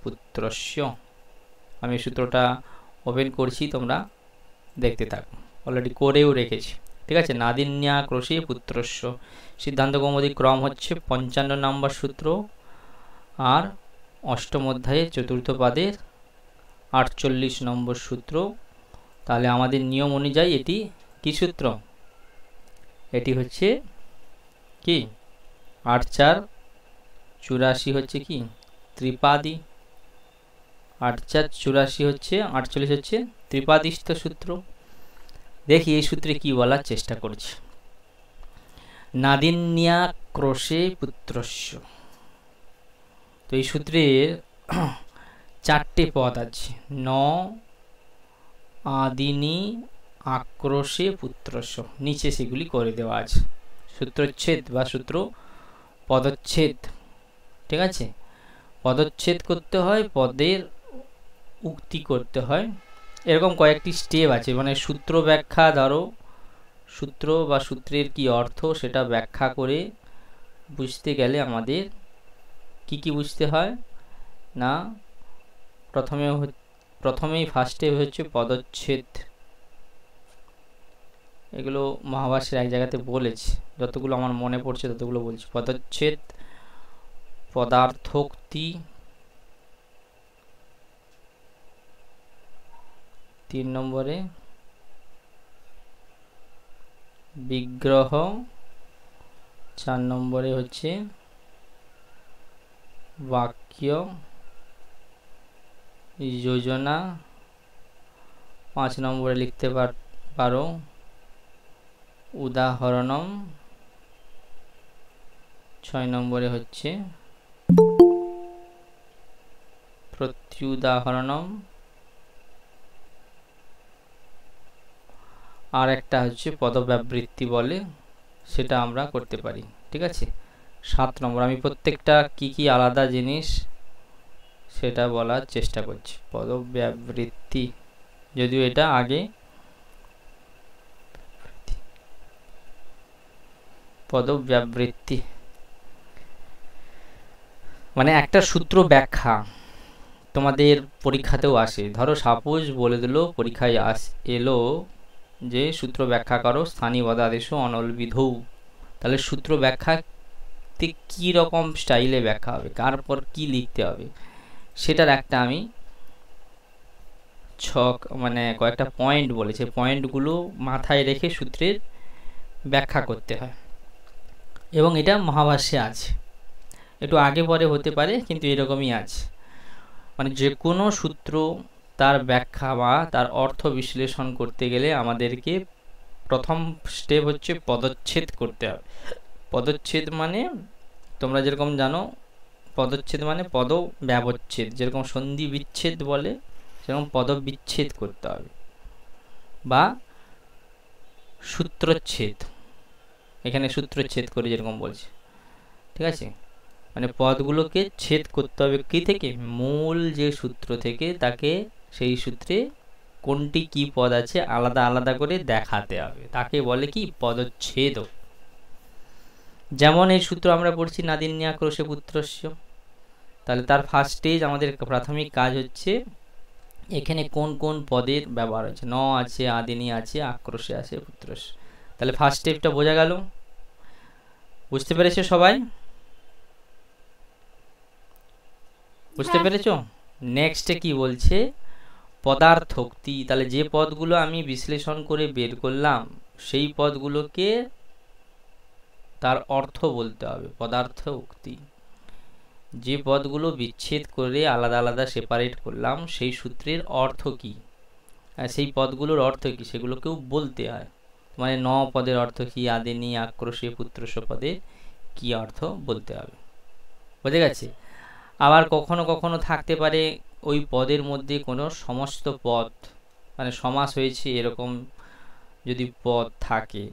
পুত্রস্য। আমি সূত্রটা ওপেন করছি, তোমরা দেখতে থাকো, অলরেডি করেও রেখেছি। ঠিক আছে, নাদিন্যা ক্রোশে পুত্রস্য সিদ্ধান্ত কৌমুদী ক্রম হচ্ছে 55 নম্বর সূত্র, আর অষ্টম অধ্যায়ের চতুর্থ পাদের 48 নম্বর সূত্র। তাহলে আমাদের নিয়ম অনুযায়ী এটি কি সূত্র? এটি হচ্ছে কি 8 4 84 হচ্ছে কি ত্রিপাদী, 8 4 84 হচ্ছে 48 হচ্ছে ত্রিপাদিষ্ঠ সূত্র। দেখি এই সূত্রে কি বলার চেষ্টা করছে। নাদিন্যা ক্রোশে পুত্রস্য, তো এই সূত্রের 4টে পদ আছে। ন আদিনি আক্রোশে পুত্রস্য, নিচে সেগুলি করে দেওয়া আছে। সূত্রচ্ছেদ বা সূত্র পদচ্ছেদ। ঠিক আছে, পদচ্ছেদ করতে হয়, পদের উক্তি করতে হয়, এরকম কয়েকটি স্টেপ আছে। মানে সূত্র ব্যাখ্যা, ধরো সূত্র বা সূত্রের কি অর্থ সেটা ব্যাখ্যা করে বুঝতে গেলে আমাদের কি কি বুঝতে হয় না, প্রথমেই ফার্স্ট স্টেপ হচ্ছে পদচ্ছেদ। এগুলো মহাভাষ্যের এক জায়গাতে বলেছে, যতগুলো আমার মনে পড়ছে ততগুলো বলছি। পদচ্ছেদ, পদার্থোক্তি, 3 নম্বরে বিগ্রহ, 4 নম্বরে হচ্ছে বাক্য যোজনা, 5 নম্বরে লিখতে পারো উদাহরণম, 6 নম্বরে হচ্ছে প্রত্যুদাহরণম, আর একটা হচ্ছে পদব্যবৃত্তি বলে, সেটা আমরা করতে পারি। ঠিক আছে, 7 নম্বর আমি প্রত্যেকটা কি কি আলাদা জিনিস সেটা বলার চেষ্টা করছি। পদব্যবৃত্তি, যদিও এটা আগে পদব্যবৃত্তি মানে একটা সূত্র ব্যাখ্যা তোমাদের পরীক্ষাতেও আসে। ধরো সাপোজ বলে দিল পরীক্ষায় এলো যে সূত্র ব্যাখ্যা করো স্থানীয় পদাদেশ অনলবিধৌ, তাহলে সূত্র ব্যাখ্যাতে কী রকম স্টাইলে ব্যাখ্যা হবে, কার পর কি লিখতে হবে, সেটার একটা আমি ছক মানে কয়েকটা পয়েন্ট বলেছে, পয়েন্টগুলো মাথায় রেখে সূত্রের ব্যাখ্যা করতে হয়। এবং এটা মহাভাষ্যে আছে, একটু আগে পরে হতে পারে কিন্তু এরকমই আছে। মানে যে কোনো সূত্র তার ব্যাখ্যা বা তার অর্থ বিশ্লেষণ করতে গেলে আমাদেরকে প্রথম স্টেপ হচ্ছে পদচ্ছেদ করতে হবে। পদচ্ছেদ মানে তোমরা যেরকম জানো, পদচ্ছেদ মানে পদ ব্যবচ্ছেদ, যেরকম সন্ধি বিচ্ছেদ বলে সেরকম পদবিচ্ছেদ করতে হবে, বা সূত্রচ্ছেদ, এখানে সূত্রচ্ছেদ করে যেরকম বলছে। ঠিক আছে, মানে পদগুলোকে ছেদ করতে হবে কি থেকে, মূল যে সূত্র থেকে তাকে সেই সূত্রে কোনটি কি পদ আছে আলাদা আলাদা করে দেখাতে হবে, তাকে বলে কি পদচ্ছেদ। যেমন এই সূত্র আমরা পড়ছি নাদিন্যা ক্রোশে পুত্রস্য, তাহলে তার ফার্স্ট স্টেজ আমাদের প্রাথমিক কাজ হচ্ছে এখানে কোন কোন পদের ব্যবহার হচ্ছে। ন আছে, আদিনী আছে, আক্রোশে আছে, পুত্রস্য। তাহলে ফার্স্ট স্টেপটা বোঝা গেল, বুঝতে পেরেছো সবাই? বুঝতে পেরেছো? নেক্সটে কি বলছে, পদার্থোক্তি। তাহলে যে পদগুলো আমি বিশ্লেষণ করে বের করলাম সেই পদগুলোকে তার অর্থ বলতে হবে, পদার্থ উক্তি। যে পদগুলো বিচ্ছেদ করে আলাদা আলাদা সেপারেট করলাম সেই সূত্রের অর্থ কি, সেই পদগুলোর অর্থ কি সেগুলোকেও বলতে হয়। মানে ন পদের অর্থ কি, আদিনী আক্রোশে পুত্রস্য পদে কি অর্থ বলতে হবে। বুঝে গেছে? আবার কখনো কখনো থাকতে পারে ওই পদের মধ্যে কোনো সমস্ত পদ মানে সমাস হয়েছে এরকম যদি পদ থাকে,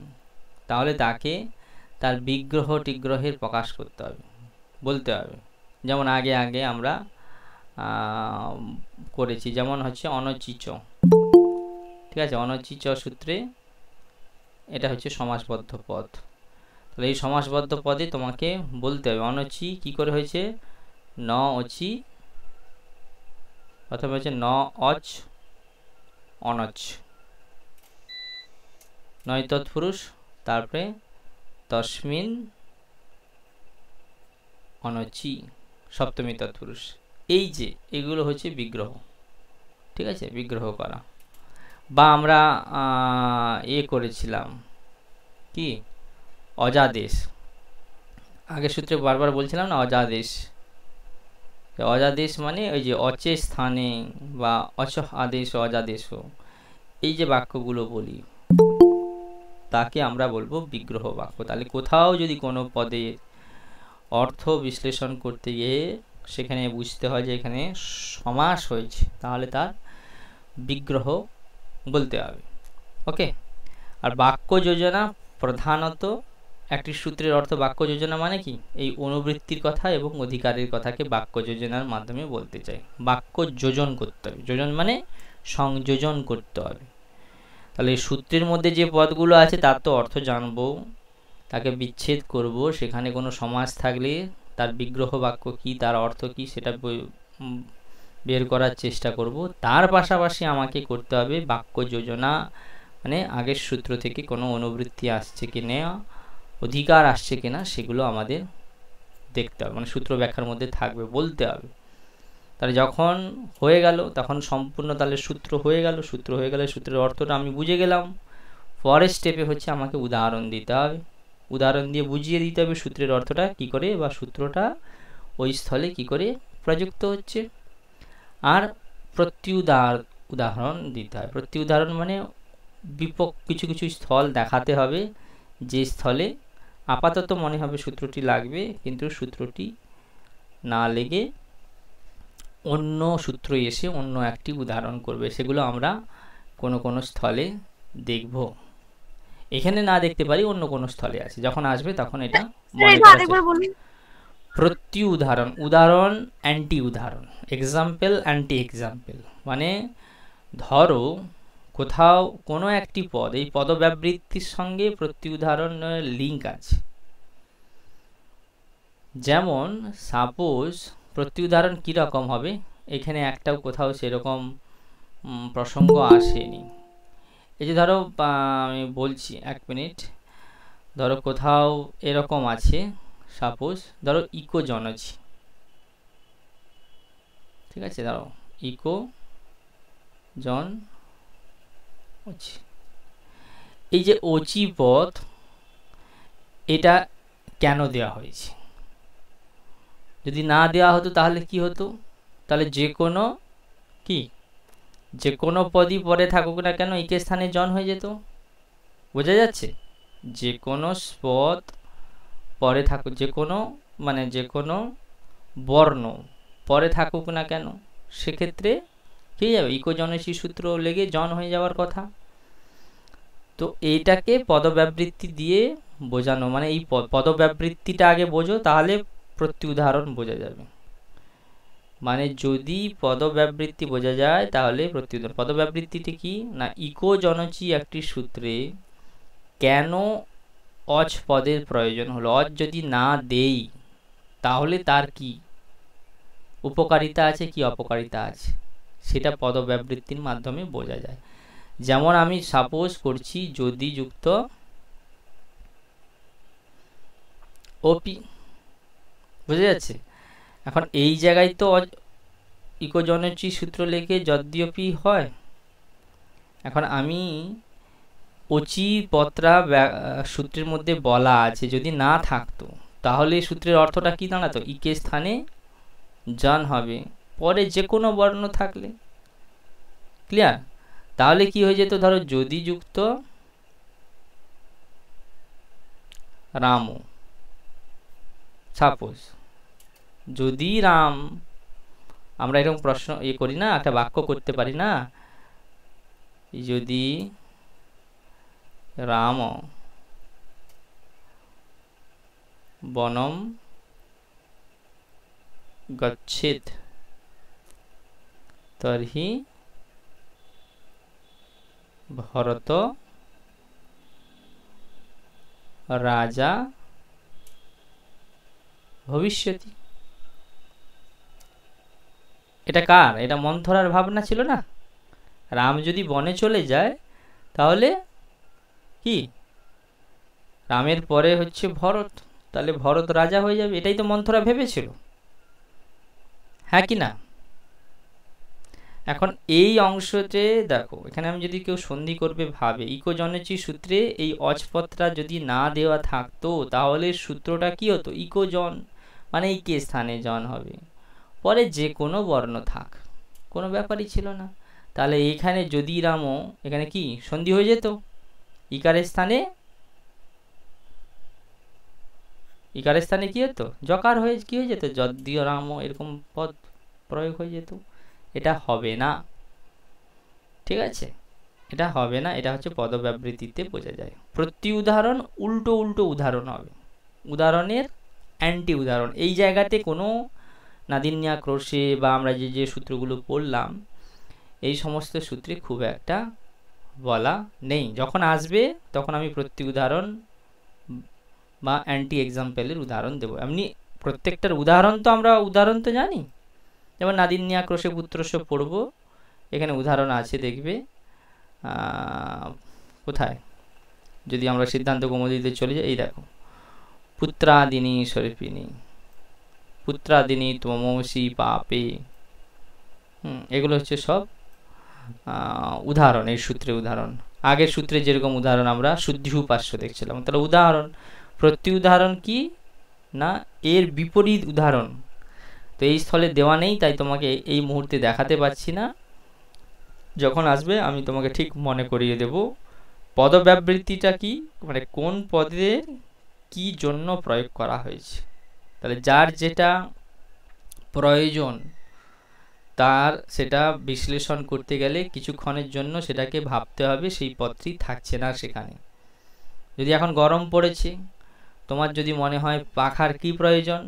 তাহলে তাকে তার বিগ্রহ টিগ্রহের প্রকাশ করতে হবে, বলতে হবে। যেমন আগে আগে আমরা করেছি, যেমন হচ্ছে অনচিচ। ঠিক আছে, অনচিচ সূত্রে এটা হচ্ছে সমাসবদ্ধ পদ। তাহলে এই সমাসবদ্ধ পদে তোমাকে বলতে হবে অনচি কি করে হয়েছে, ন অচি প্রথমে হচ্ছে ন অচ অনচ, নয় তৎপুরুষ, তারপরে তস্মিন অনচি সপ্তমী তৎপুরুষ। এই যে এগুলো হচ্ছে বিগ্রহ, ঠিক আছে, বিগ্রহ করা। বা আমরা করেছিলাম কি অজাদেশ, আগের সূত্রে বারবার বলছিলাম না অজাদেশ। অজাদেশ মানে ওই যে অচে স্থানে বা অচ আদেশ অজাদেশ, এই যে বাক্যগুলো বলি তাকে আমরা বলবো বিগ্রহ বাক্য। তাহলে কোথাও যদি কোনো পদের অর্থ বিশ্লেষণ করতে গিয়ে সেখানে বুঝতে হয় যে এখানে সমাস হয়েছে, তাহলে তার বিগ্রহ বলতে হবে। ওকে। আর বাক্য যোজনা প্রধানত একটি সূত্রের অর্থ, বাক্য যোজনা মানে কি এই অনুবৃত্তির কথা এবং অধিকারের কথাকে বাক্য যোজনার মাধ্যমে বলতে চাই। বাক্য যোজন করতে হবে, যোজন মানে সংযোজন করতে হবে। তাহলে সূত্রের মধ্যে যে পদগুলো আছে তার তো অর্থ জানবো, তাকে বিচ্ছেদ করব, সেখানে কোনো সমাস থাকলে তার বিগ্রহ বাক্য কি, তার অর্থ কি সেটা বের করার চেষ্টা করব। তার পাশাপাশি আমাকে করতে হবে বাক্য যোজনা, মানে আগের সূত্র থেকে কোনো অনুবৃত্তি আসছে কিনা, অধিকার আসছে কিনা, সেগুলো আমাদের দেখতে হবে, মানে সূত্র ব্যাখ্যার মধ্যে থাকবে, বলতে হবে। তাহলে যখন হয়ে গেল তখন সম্পূর্ণ তাহলে সূত্র হয়ে গেল, সূত্র হয়ে গেলে সূত্রের অর্থটা আমি বুঝে গেলাম। পরের স্টেপে হচ্ছে আমাকে উদাহরণ দিতে হবে, উদাহরণ দিয়ে বুঝিয়ে দিতে হবে সূত্রের অর্থটা কি করে বা সূত্রটা ওই স্থলে কি করে প্রযুক্ত হচ্ছে। আর উদাহরণ দিতে হয়। উদাহরণ মানে কিছু কিছু স্থল দেখাতে হবে, যে স্থলে আপাতত মনে হবে সূত্রটি লাগবে, কিন্তু সূত্রটি না লেগে অন্য সূত্র এসে অন্য একটি উদাহরণ করবে, সেগুলো আমরা কোনো কোনো স্থলে দেখব। এখানে না দেখতে পারি, অন্য কোনো স্থলে আছে, যখন আসবে তখন এটা মনে করা। প্রত্যুদাহরণ, উদাহরণ অ্যান্টি উদাহরণ, এক্সাম্পল অ্যান্টি এক্সাম্পল, মানে ধরো কোথাও কোনো একটি পদ, এই পদব্যবৃত্তির সঙ্গে প্রত্যুদাহরণের লিঙ্ক আছে। যেমন সাপোজ প্রত্যুদাহরণ কীরকম হবে, এখানে একটাও কোথাও সেরকম প্রসঙ্গ আসেনি। এই যে ধরো আমি বলছি, এক মিনিট, ধরো কোথাও এরকম আছে, সাপোজ ধরো ইকো জনছি, ঠিক আছে, ধরো ইকো জন, এই যে অচি পদ, এটা কেন দেওয়া হয়েছে? যদি না দেওয়া হতো তাহলে কি হতো? তাহলে যে কোনো কি, যে কোনো পদই পরে থাকুক না কেন ইকে স্থানে জন হয়ে যেত। বোঝা যাচ্ছে? যে কোনো পদ পরে থাকুক, যে কোনো মানে যে কোনো বর্ণ পরে থাকুক না কেন, সেক্ষেত্রে কি যাবে, ইকো জনসী সূত্র লেগে জন হয়ে যাওয়ার কথা। তো এইটাকে পদব্যবৃত্তি দিয়ে বোঝানো, মানে এই পদব্যবৃত্তিটা আগে বোঝো, তাহলে প্রত্যুদাহরণ বোঝা যাবে। মানে যদি পদব্যবৃত্তি বোঝা যায় তাহলে প্রত্যুদাহরণ। পদব্যবৃত্তিটি কি না, ইকো জনচি একটি সূত্রে কেন অজ পদের প্রয়োজন হলো, অজ যদি না দেই তাহলে তার কি উপকারিতা আছে কি অপকারিতা আছে, সেটা পদব্যবৃত্তির মাধ্যমে বোঝা যায়। যেমন আমি সাপোজ করছি যদি যুক্ত ওপি, বুঝা যাচ্ছে? এখন এই জায়গায় তো ইকো জনচি সূত্র লেগে যদ্যপি হয়, এখন আমি অচি পত্রা সূত্রের মধ্যে বলা আছে, যদি না থাকতো তাহলে সূত্রের অর্থটা কি দাঁড়াতো, ইকে স্থানে জন হবে পরে যে কোনো বর্ণ থাকলে। ক্লিয়ার? তাহলে কি হয়ে যেত, ধরো যদি যুক্ত রাম, সাপোজ যদি রাম, আমরা এরকম প্রশ্ন করি না, একটা বাক্য করতে পারি না, যদি রাম বনম গচ্ছেদ তর্হি ভরত রাজা ভবিষ্যতি। এটা কার? এটা মন্থরার ভাবনা ছিল না? রাম যদি বনে চলে যায় তাহলে কি রামের পরে হচ্ছে ভরত, তাহলে ভরত রাজা হয়ে যাবে, এটাই তো মন্থরা ভেবেছিল, হ্যাঁ কি না? এখন এই অংশতে দেখো, এখানে আমি যদি কেউ সন্ধি করবে ভাবে, ইকো জনচি সূত্রে এই অজপত্রা যদি না দেওয়া থাকতো তাহলে সূত্রটা কি হতো? ইকো জন মানে এই কে স্থানে জন হবে, পরে যে কোনো বর্ণ থাক, কোনো ব্যাপারই ছিল না। তাহলে এখানে যদি রামও, এখানে কি সন্ধি হয়ে যেত? ইকারের স্থানে কি হতো? জকার হয়ে কি হয়ে যেত? যদিও রামও, এরকম পদ প্রয়োগ হয়ে যেত। এটা হবে না, ঠিক আছে, এটা হবে না। এটা হচ্ছে পদব্যবৃত্তিতে বোঝা যায়। প্রতি উদাহরণ উল্টো উল্টো উদাহরণ হবে, উদাহরণের অ্যান্টি উদাহরণ। এই জায়গাতে কোনো নাদিন্যা ক্রোশে বা আমরা যে যে সূত্রগুলো পড়লাম এই সমস্ত সূত্রে খুব একটা বলা নেই। যখন আসবে তখন আমি প্রতি উদাহরণ বা অ্যান্টি এক্সাম্পলের উদাহরণ দেবো। এমনি প্রত্যেকটার উদাহরণ তো আমরা উদাহরণ তো জানি, যেমন নাদিন্যা ক্রোশে পুত্রস্য পড়বো, এখানে উদাহরণ আছে দেখবে। কোথায়? যদি আমরা সিদ্ধান্ত কৌমুদীতে চলে যাই, এই দেখো, পুত্রাদিনী স্বরূপিণী, পুত্রাদিনী ত্বমসি পাপে, এগুলো হচ্ছে সব উদাহরণ, এই সূত্রে উদাহরণ। আগের সূত্রে যেরকম উদাহরণ আমরা শুদ্ধি উপাস্য দেখছিলাম, তাহলে উদাহরণ, প্রতি উদাহরণ কি না এর বিপরীত উদাহরণ। তো এই স্থলে দেওয়া নেই, তাই তোমাকে এই মুহূর্তে দেখাতে পাচ্ছি না, যখন আসবে আমি তোমাকে ঠিক মনে করিয়ে দেব। পদব্যবৃত্তিটা কি, মানে কোন পদের কি জন্য প্রয়োগ করা হয়েছে। তাহলে যার যেটা প্রয়োজন তার সেটা বিশ্লেষণ করতে গেলে কিছুক্ষণের জন্য সেটাকে ভাবতে হবে, সেই পদটি থাকছে না সেখানে। যদি এখন গরম পড়েছে, তোমার যদি মনে হয় পাখার কি প্রয়োজন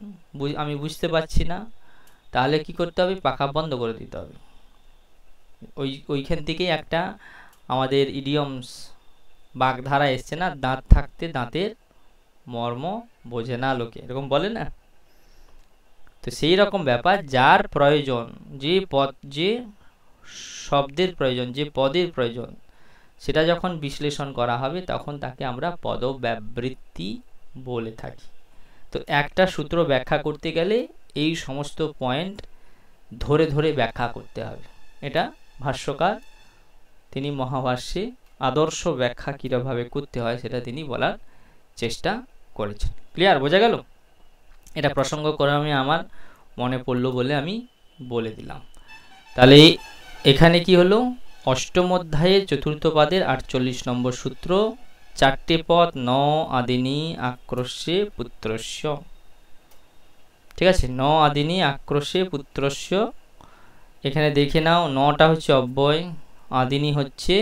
আমি বুঝতে পারছি না, তাহলে কি করতে হবে? পাখা বন্ধ করে দিতে হবে। ওইখান থেকেই একটা আমাদের ইডিয়মস বাগধারা এসছে না, দাঁত থাকতে দাঁতের মর্ম বোঝে না লোকে, এরকম বলে না? তো সেই রকম ব্যাপার, যার প্রয়োজন, যে পদ, যে শব্দের প্রয়োজন, যে পদের প্রয়োজন, সেটা যখন বিশ্লেষণ করা হবে তখন তাকে আমরা পদব্যবৃত্তি বলে থাকি। তো একটা সূত্র ব্যাখ্যা করতে গেলে এই সমস্ত পয়েন্ট ধরে ধরে ব্যাখ্যা করতে হবে। এটা ভাষ্যকার তিনি মহাভাষ্যে আদর্শ ব্যাখ্যা কীভাবে করতে হয় সেটা তিনি বলার চেষ্টা করেছেন। ক্লিয়ার? বোঝা গেল? এটা প্রসঙ্গ করে আমি আমার মনে পড়লো বলে আমি বলে দিলাম। তাহলে এখানে কি হলো? অষ্টম অধ্যায়ের চতুর্থ পাদের 48 নম্বর সূত্র, চারটে পদ, ন আদিনী আক্রোশে পুত্রস্য, ঠিক আছে? ন আদিনী আক্রোশে পুত্রস্য, এখানে দেখে নাও, নটা হচ্ছে অব্যয়, আদিনী হচ্ছে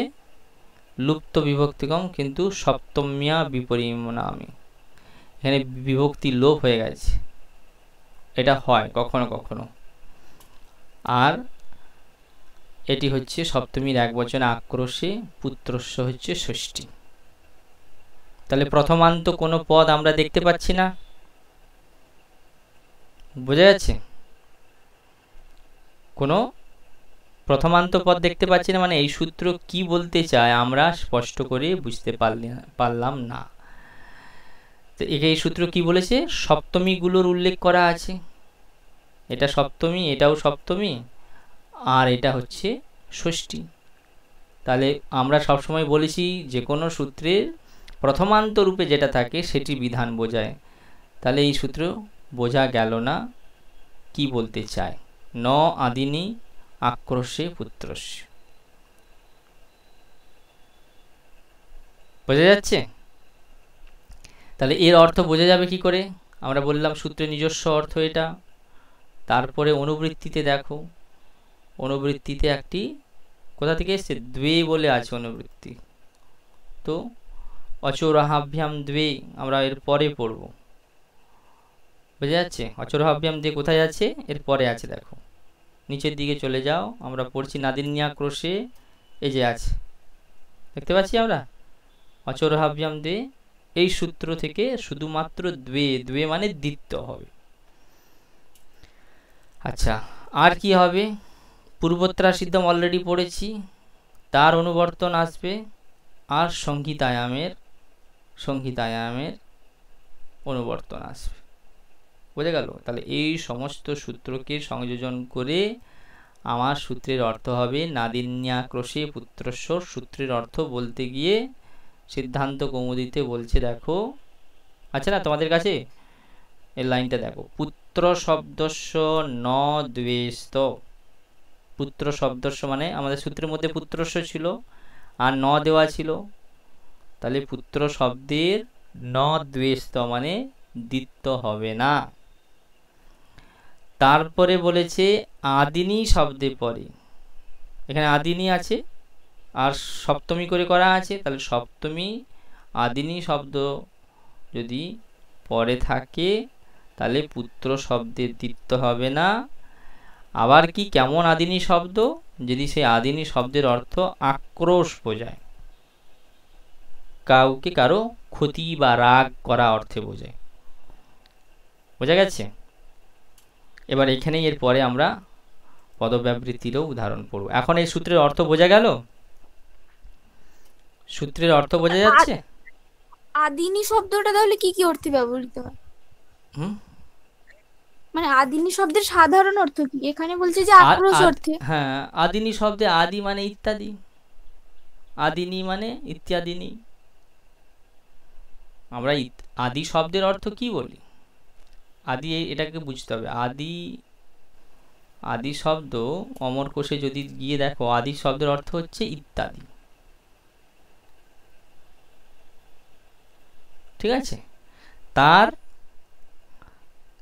লুপ্ত বিভক্তিকম, কিন্তু সপ্তম্যা বিপরিণামী, এখানে বিভক্তি লোপ হয়ে গেছে, এটা হয় কখনো কখনো। আর এটি হচ্ছে সপ্তমীর এক বচন আক্রোশে, পুত্রস্য হচ্ছে ষষ্ঠী। তাহলে প্রথমান্ত কোনো পদ আমরা দেখতে পাচ্ছি না, বোঝা যাচ্ছে? কোনো প্রথমান্ত পদ দেখতে পাচ্ছি না, মানে এই সূত্র কি বলতে চায় আমরা স্পষ্ট করে বুঝতে পারলাম না। তো এই সূত্র কি বলেছে? সপ্তমীগুলোর উল্লেখ করা আছে, এটা সপ্তমী, এটাও সপ্তমী, আর এটা হচ্ছে ষষ্ঠী। তাহলে আমরা সবসময় বলেছি যে কোনো সূত্রের প্রথমান্ত রূপে যেটা থাকে সেটি বিধান বোঝায়। তাহলে এই সূত্র বোঝা গেল না কি বলতে চায়। ন আদিনী আক্রোশে পুত্রস্য, বোঝা যাচ্ছে? তাহলে এর অর্থ বোঝা যাবে কি করে? আমরা বললাম সূত্রের নিজস্ব অর্থ এটা। তারপরে অনুবৃত্তিতে দেখো, অনুবৃত্তিতে একটি কোথা থেকে এসছে? দ্বে বলে আছে অনুবৃত্তি, তো অচোরাহাভ্যাম দ্বে আমরা এর পরে পড়ব, বোঝা যাচ্ছে? অচোরাহাভ্যাম দ্বে কোথায় আছে? এর পরে আছে, দেখো নিচের দিকে চলে যাও, আমরা পড়ছি নাদিন্যা ক্রোশে, এই যে আছে, দেখতে পাচ্ছি আমরা অচোরাহাভ্যাম দ্বে। এই সূত্র থেকে শুধুমাত্র দ্বে, দ্বে মানে দ্বিত্ব হবে। আচ্ছা, আর কি হবে, পূর্বত্রা সিদ্ধম অলরেডি পড়েছি, তার অনুবর্তন আসবে, আর সংহিতায়ামের অনুবর্তন আসবে। বোঝা গেল? তাহলে এই সমস্ত সূত্রকে সংযোজন করে আমার সূত্রের অর্থ হবে নাদিন্যাক্রোশে পুত্রস্বর। সূত্রের অর্থ বলতে গিয়ে সিদ্ধান্ত কৌমুদীতে বলছে, দেখো আচ্ছা না তোমাদের কাছে এই লাইনটা দেখো, পুত্র শব্দস্য ন দ্বেষ্ট। পুত্র শব্দস্য মানে আমাদের সূত্রের মধ্যে পুত্রস্য ছিল আর ন দেওয়া ছিল, তাহলে পুত্র শব্দের ন দ্বেষ্ট মানে দ্বিত্ব হবে না। তারপরে বলেছে আদিনি শব্দে পরে, এখানে আদিনি আছে আর সপ্তমী করে করা আছে, তাহলে সপ্তমী আদিনি শব্দ যদি পরে থাকে তাহলে পুত্র শব্দের দ্বিত্ব হবে না। আবার কি কেমন আদিনি শব্দ, যদি সেই আদিনি শব্দের অর্থ আক্রোশ বোঝায়, কাউকে কারো ক্ষতি বা রাগ করা অর্থে বোঝায়। বোঝা গেছে? এবার এখানেই এর পরে আমরা পদব্যবৃত্তিরও উদাহরণ পড়ব। এখন এই সূত্রের অর্থ বোঝা গেল? সূত্রের অর্থ বোঝা যাচ্ছে? আদিনি শব্দটা তাহলে কি কি অর্থে ব্যবহৃত হয়? মানে আদিনি শব্দের সাধারণ অর্থ কি? এখানে বলছে যে আক্রোশ অর্থে। হ্যাঁ, আদিনি শব্দে আদি মানে ইত্যাদি, আদিনি মানে ইত্যাদিনি। আমরা আদি শব্দের অর্থ কি বলি? আদি, এটাকে বুঝতে হবে। আদি শব্দ অমর কোষে যদি গিয়ে দেখো, আদি শব্দের অর্থ হচ্ছে ইত্যাদি। ঠিক আছে? তার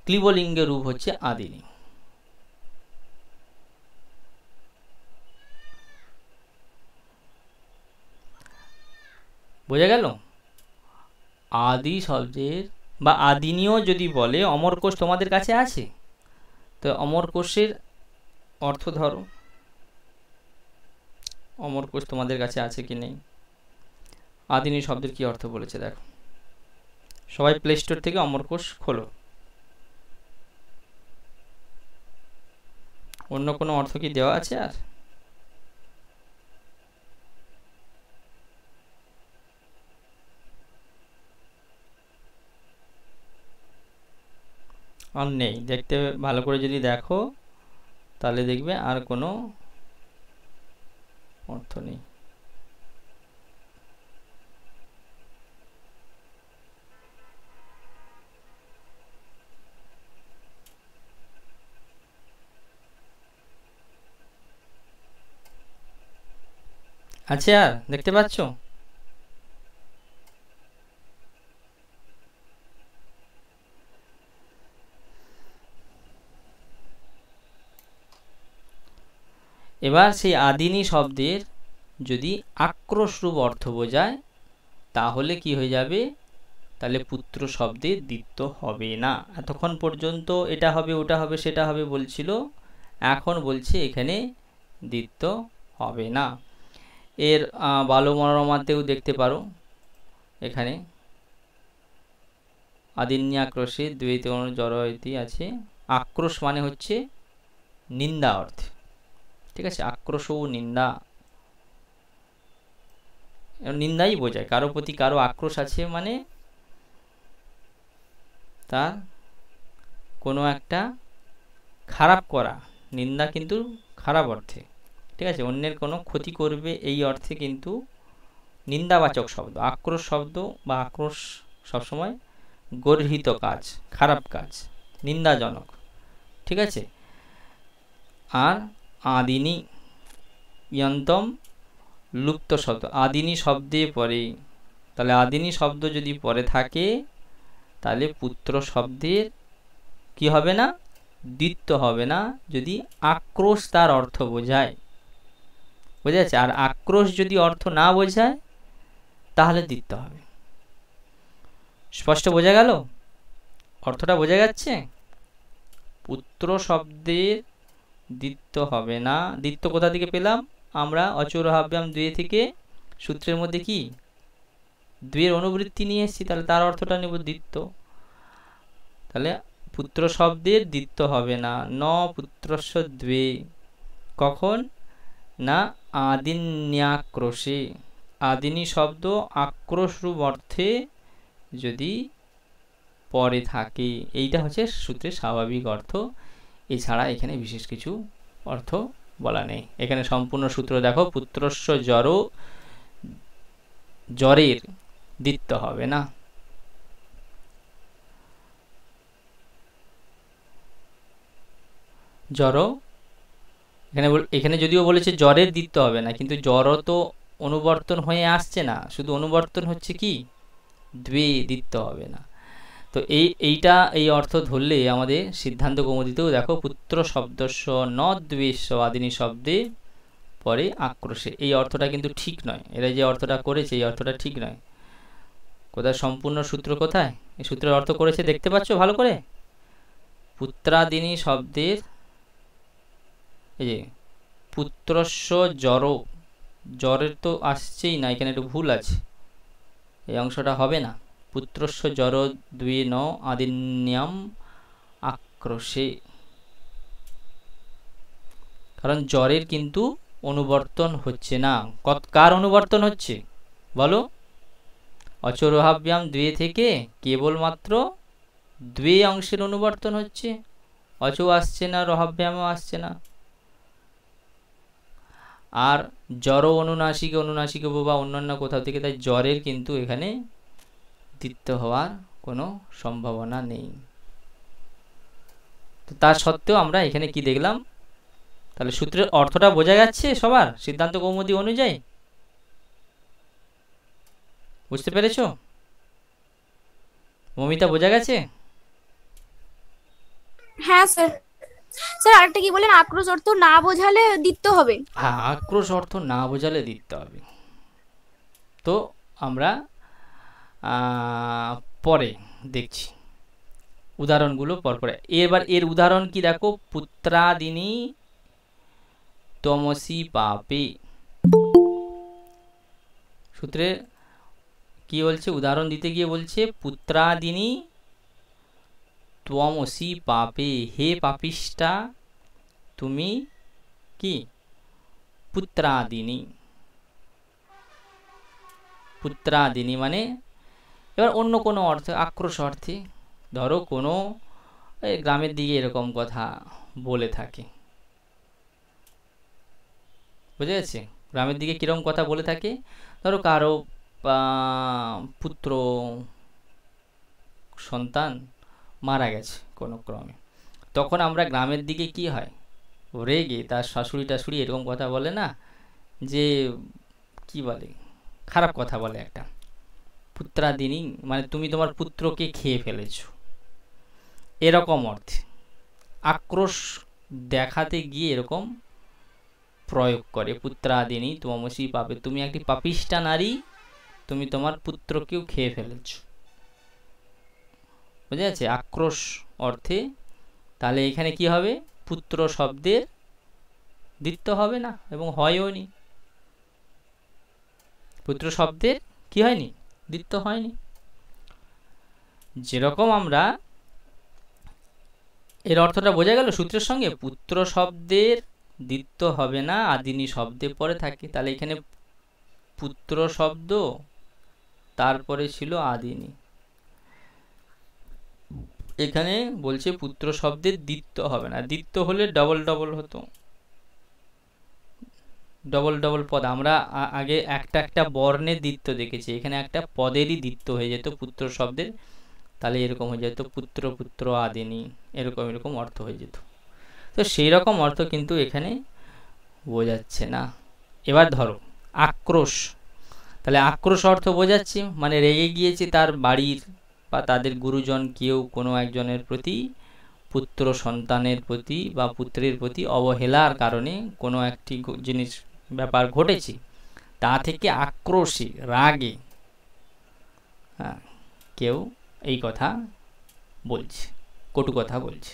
ক্লিবলিঙ্গের রূপ হচ্ছে আদিনি। বোঝা গেল? আদি শব্দের বা আদিনিও যদি বলে, অমর কোষ তোমাদের কাছে আছে, তো অমর কোষের অর্থ ধরো, অমর কোষ তোমাদের কাছে আছে কি নেই? আদিনি শব্দের কি অর্থ বলেছে দেখো, সবাই প্লে স্টোর থেকে অমর কোষ খোলো। অন্য কোনো অর্থ কি দেওয়া আছে? আর নেই। দেখতে ভালো করে যদি দেখো তাহলে দেখবে আর কোনো অর্থ নেই। আচ্ছা, আর দেখতে পাচ্ছ? এবার সেই আদিনি শব্দের যদি আক্রোশরূপ অর্থ বোঝায় তাহলে কি হয়ে যাবে? তাহলে পুত্র শব্দের দ্বিত্ব হবে না। এতক্ষণ পর্যন্ত এটা হবে, ওটা হবে, সেটা হবে বলছিল, এখন বলছে এখানে দ্বিত্ব হবে না। এর বালমনোরমাতেও দেখতে পারো, এখানে আদিন্যাক্রোশে দ্বৈত জড়য়তি আছে। আক্রোশ মানে হচ্ছে নিন্দা অর্থে। ঠিক আছে? আক্রোশ ও নিন্দা, নিন্দাই বোঝায়। কারো প্রতি কারো আক্রোশ আছে মানে তার কোনো একটা খারাপ করা, নিন্দা কিন্তু খারাপ অর্থে। ঠিক আছে? অন্যের কোনো ক্ষতি করবে এই অর্থে কিন্তু নিন্দাবাচক শব্দ। আক্রোশ শব্দ বা আক্রোশ সবসময় গর্হিত কাজ, খারাপ কাজ, নিন্দাজনক। ঠিক আছে? আর আদিনি ইয়ন্তম লুপ্ত শব্দ, আদিনি শব্দে পরে, তাহলে আদিনি শব্দ যদি পরে থাকে তাহলে পুত্র শব্দের কি হবে না? দ্বিত্ব হবে না, যদি আক্রোশ তার অর্থ বোঝায়। বোঝা যাচ্ছে? আর আক্রোশ যদি অর্থ না বোঝায় তাহলে দ্বিত্ব হবে। স্পষ্ট বোঝা গেল? অর্থটা বোঝা যাচ্ছে? পুত্র শব্দের দ্বিত্ব হবে না। দ্বিত্ব কোথা থেকে পেলাম আমরা? অচৌরহাব্যাম 2 থেকে। সূত্রের মধ্যে কি 2 এর অনুবৃত্তি নিয়ে এসেছি, তাহলে তার অর্থটা নেব দ্বিত্ব। তাহলে পুত্র শব্দের দ্বিত্ব হবে না। ন পুত্রস্য দ্বে, কখন না আদিন্যাক্রোশে, আদিনী শব্দ আক্রোশ রূপ অর্থে যদি পরে থাকে, এইটা হচ্ছে সূত্রের স্বাভাবিক অর্থ। এছাড়া এখানে বিশেষ কিছু অর্থ বলা নেই। এখানে সম্পূর্ণ সূত্র দেখো, পুত্রস্য জড়, জ্বরের দ্বিত্ব হবে না। জড় এখানে যদিও বলেছে জ্বরের দ্বিত্ব হবে না, কিন্তু জ্বরও তো অনুবর্তন হয়ে আসছে না, শুধু অনুবর্তন হচ্ছে কি দ্বে, দ্বিত্ব হবে না। তো এই অর্থ ধরলে আমাদের সিদ্ধান্ত কৌমুদীতেও দেখো পুত্র শব্দস্য ন দ্বেষ আদিনী শব্দে পরে আক্রোশে, এই অর্থটা কিন্তু ঠিক নয়। এরা যে অর্থটা করেছে এই অর্থটা ঠিক নয়। কোথায় সম্পূর্ণ সূত্র, কোথায় এই সূত্রের অর্থ করেছে দেখতে পাচ্ছ ভালো করে? পুত্রাদিনী শব্দের এই যে পুত্রস্য জড়, জ্বরের তো আসছেই না, এখানে একটু ভুল আছে, এই অংশটা হবে না। পুত্রস্য জড় দ্বে ন আদিন্যাম আক্রোশে, কারণ জ্বরের কিন্তু অনুবর্তন হচ্ছে না। কার অনুবর্তন হচ্ছে বলো? অচরহাভ্যাম দ্বে থেকে কেবলমাত্র দ্বে অংশের অনুবর্তন হচ্ছে, অচও আসছে না, রহাভ্যামও আসছে না। আর জড় অনুনাসিক বা অন্যান্য কোথাও থেকে, তাই জ্বরের কিন্তু এখানে দ্বিত্ব হওয়ার কোনো সম্ভাবনা নেই। তো তার সত্ত্বেও আমরা এখানে কি দেখলাম, তাহলে সূত্রের অর্থটা বোঝা যাচ্ছে সবার সিদ্ধান্ত কৌমুদী অনুযায়ী? বুঝতে পেরেছো মমিতা, বোঝা গেছে? হ্যাঁ স্যার। স্যার আরেকটা কি বলেন, আক্রোশ অর্থ না বোঝালে দ্বিত্ব হবে? হ্যাঁ, আক্রোশ অর্থ না বোঝালে দ্বিত্ব হবে। তো আমরা পরে দেখছি উদাহরণগুলো পরপর। এবার এর উদাহরণ কি দেখো, পুত্রাদিনী তমসি পাপে, সূত্রে কি বলছে, উদাহরণ দিতে গিয়ে বলছে পুত্রাদিনী ত্বমসি পাপে, হে পাপিষ্টা তুমি কি পুত্রাদিনী। পুত্রাদিনী মানে এবার অন্য কোনো অর্থে, আক্রোশ অর্থে, ধরো কোনো গ্রামের দিকে এরকম কথা বলে থাকে, বুঝে গেছে? গ্রামের দিকে কিরকম কথা বলে থাকে, ধরো কারো পুত্র সন্তান মারা গেছে কোনো ক্রমে, তখন আমরা গ্রামের দিকে কি হয়, রেগে তার শাশুড়ি টাশুড়ি এরকম কথা বলে না, যে কি বলে, খারাপ কথা বলে একটা, পুত্রাদিনী মানে তুমি তোমার পুত্রকে খেয়ে ফেলেছ, এরকম অর্থে আক্রোশ দেখাতে গিয়ে এরকম প্রয়োগ করে। পুত্রাদিনী ত্বমসি পাপে, তুমি একটি পাপিষ্টা নারী, তুমি তোমার পুত্রকেও খেয়ে ফেলেছ, বুঝা যাচ্ছে? আক্রোশ অর্থে। তাহলে এখানে কি হবে, পুত্র শব্দের দ্বিত্ব হবে না এবং হয়ও নি, পুত্র শব্দের কি হয়নি, দ্বিত্ব হয়নি। যেরকম আমরা এর অর্থটা বোঝা গেল সূত্রের সঙ্গে, পুত্র শব্দের দ্বিত্ব হবে না আদিনী শব্দে পরে থাকে। তাহলে এখানে পুত্র শব্দ তারপরে ছিল আদিনী, এখানে বলছে পুত্র শব্দের দ্বিত্ব হবে না। দ্বিত্ব হলে ডবল ডবল হতো, ডবল ডবল পদ। আমরা আগে একটা একটা বর্ণের দ্বিত্ব দেখেছি, এখানে একটা পদেরই দ্বিত্ব হয়ে যেত পুত্র শব্দের, তাহলে এরকম হয়ে যেত পুত্র পুত্র আদিনী, এরকম এরকম অর্থ হয়ে যেত। তো সেই রকম অর্থ কিন্তু এখানে বোঝাচ্ছে না। এবার ধরো আক্রোশ, তাহলে আক্রোশ অর্থ বোঝাচ্ছি মানে রেগে গিয়েছে তার বাড়ির বা তাদের গুরুজন কেউ কোনো একজনের প্রতি, পুত্র সন্তানের প্রতি বা পুত্রের প্রতি অবহেলার কারণে কোনো একটি জিনিস ব্যাপার ঘটেছে, তা থেকে আক্রোশে রাগে হ্যাঁ কেউ এই কথা বলছে, কটু কথা বলছে।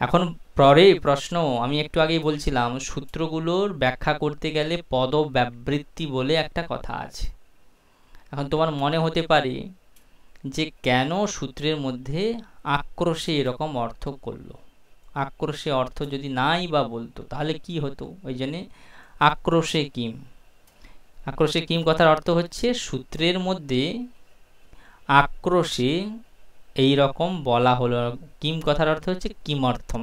এখন পরে প্রশ্ন, আমি একটু আগেই বলছিলাম সূত্রগুলোর ব্যাখ্যা করতে গেলে পদব্যবৃত্তি বলে একটা কথা আছে। এখন তোমার মনে হতে পারে যে কেন সূত্রের মধ্যে আক্রোশে এরকম অর্থ করলো। আক্রোশে অর্থ যদি নাই বা বলতো তাহলে কি হতো, ওই জন্যে আক্রোশে কিম। আক্রোশে কিম কথার অর্থ হচ্ছে সূত্রের মধ্যে আক্রোশে এই রকম বলা হলো। কিম কথার অর্থ হচ্ছে কিমর্থম,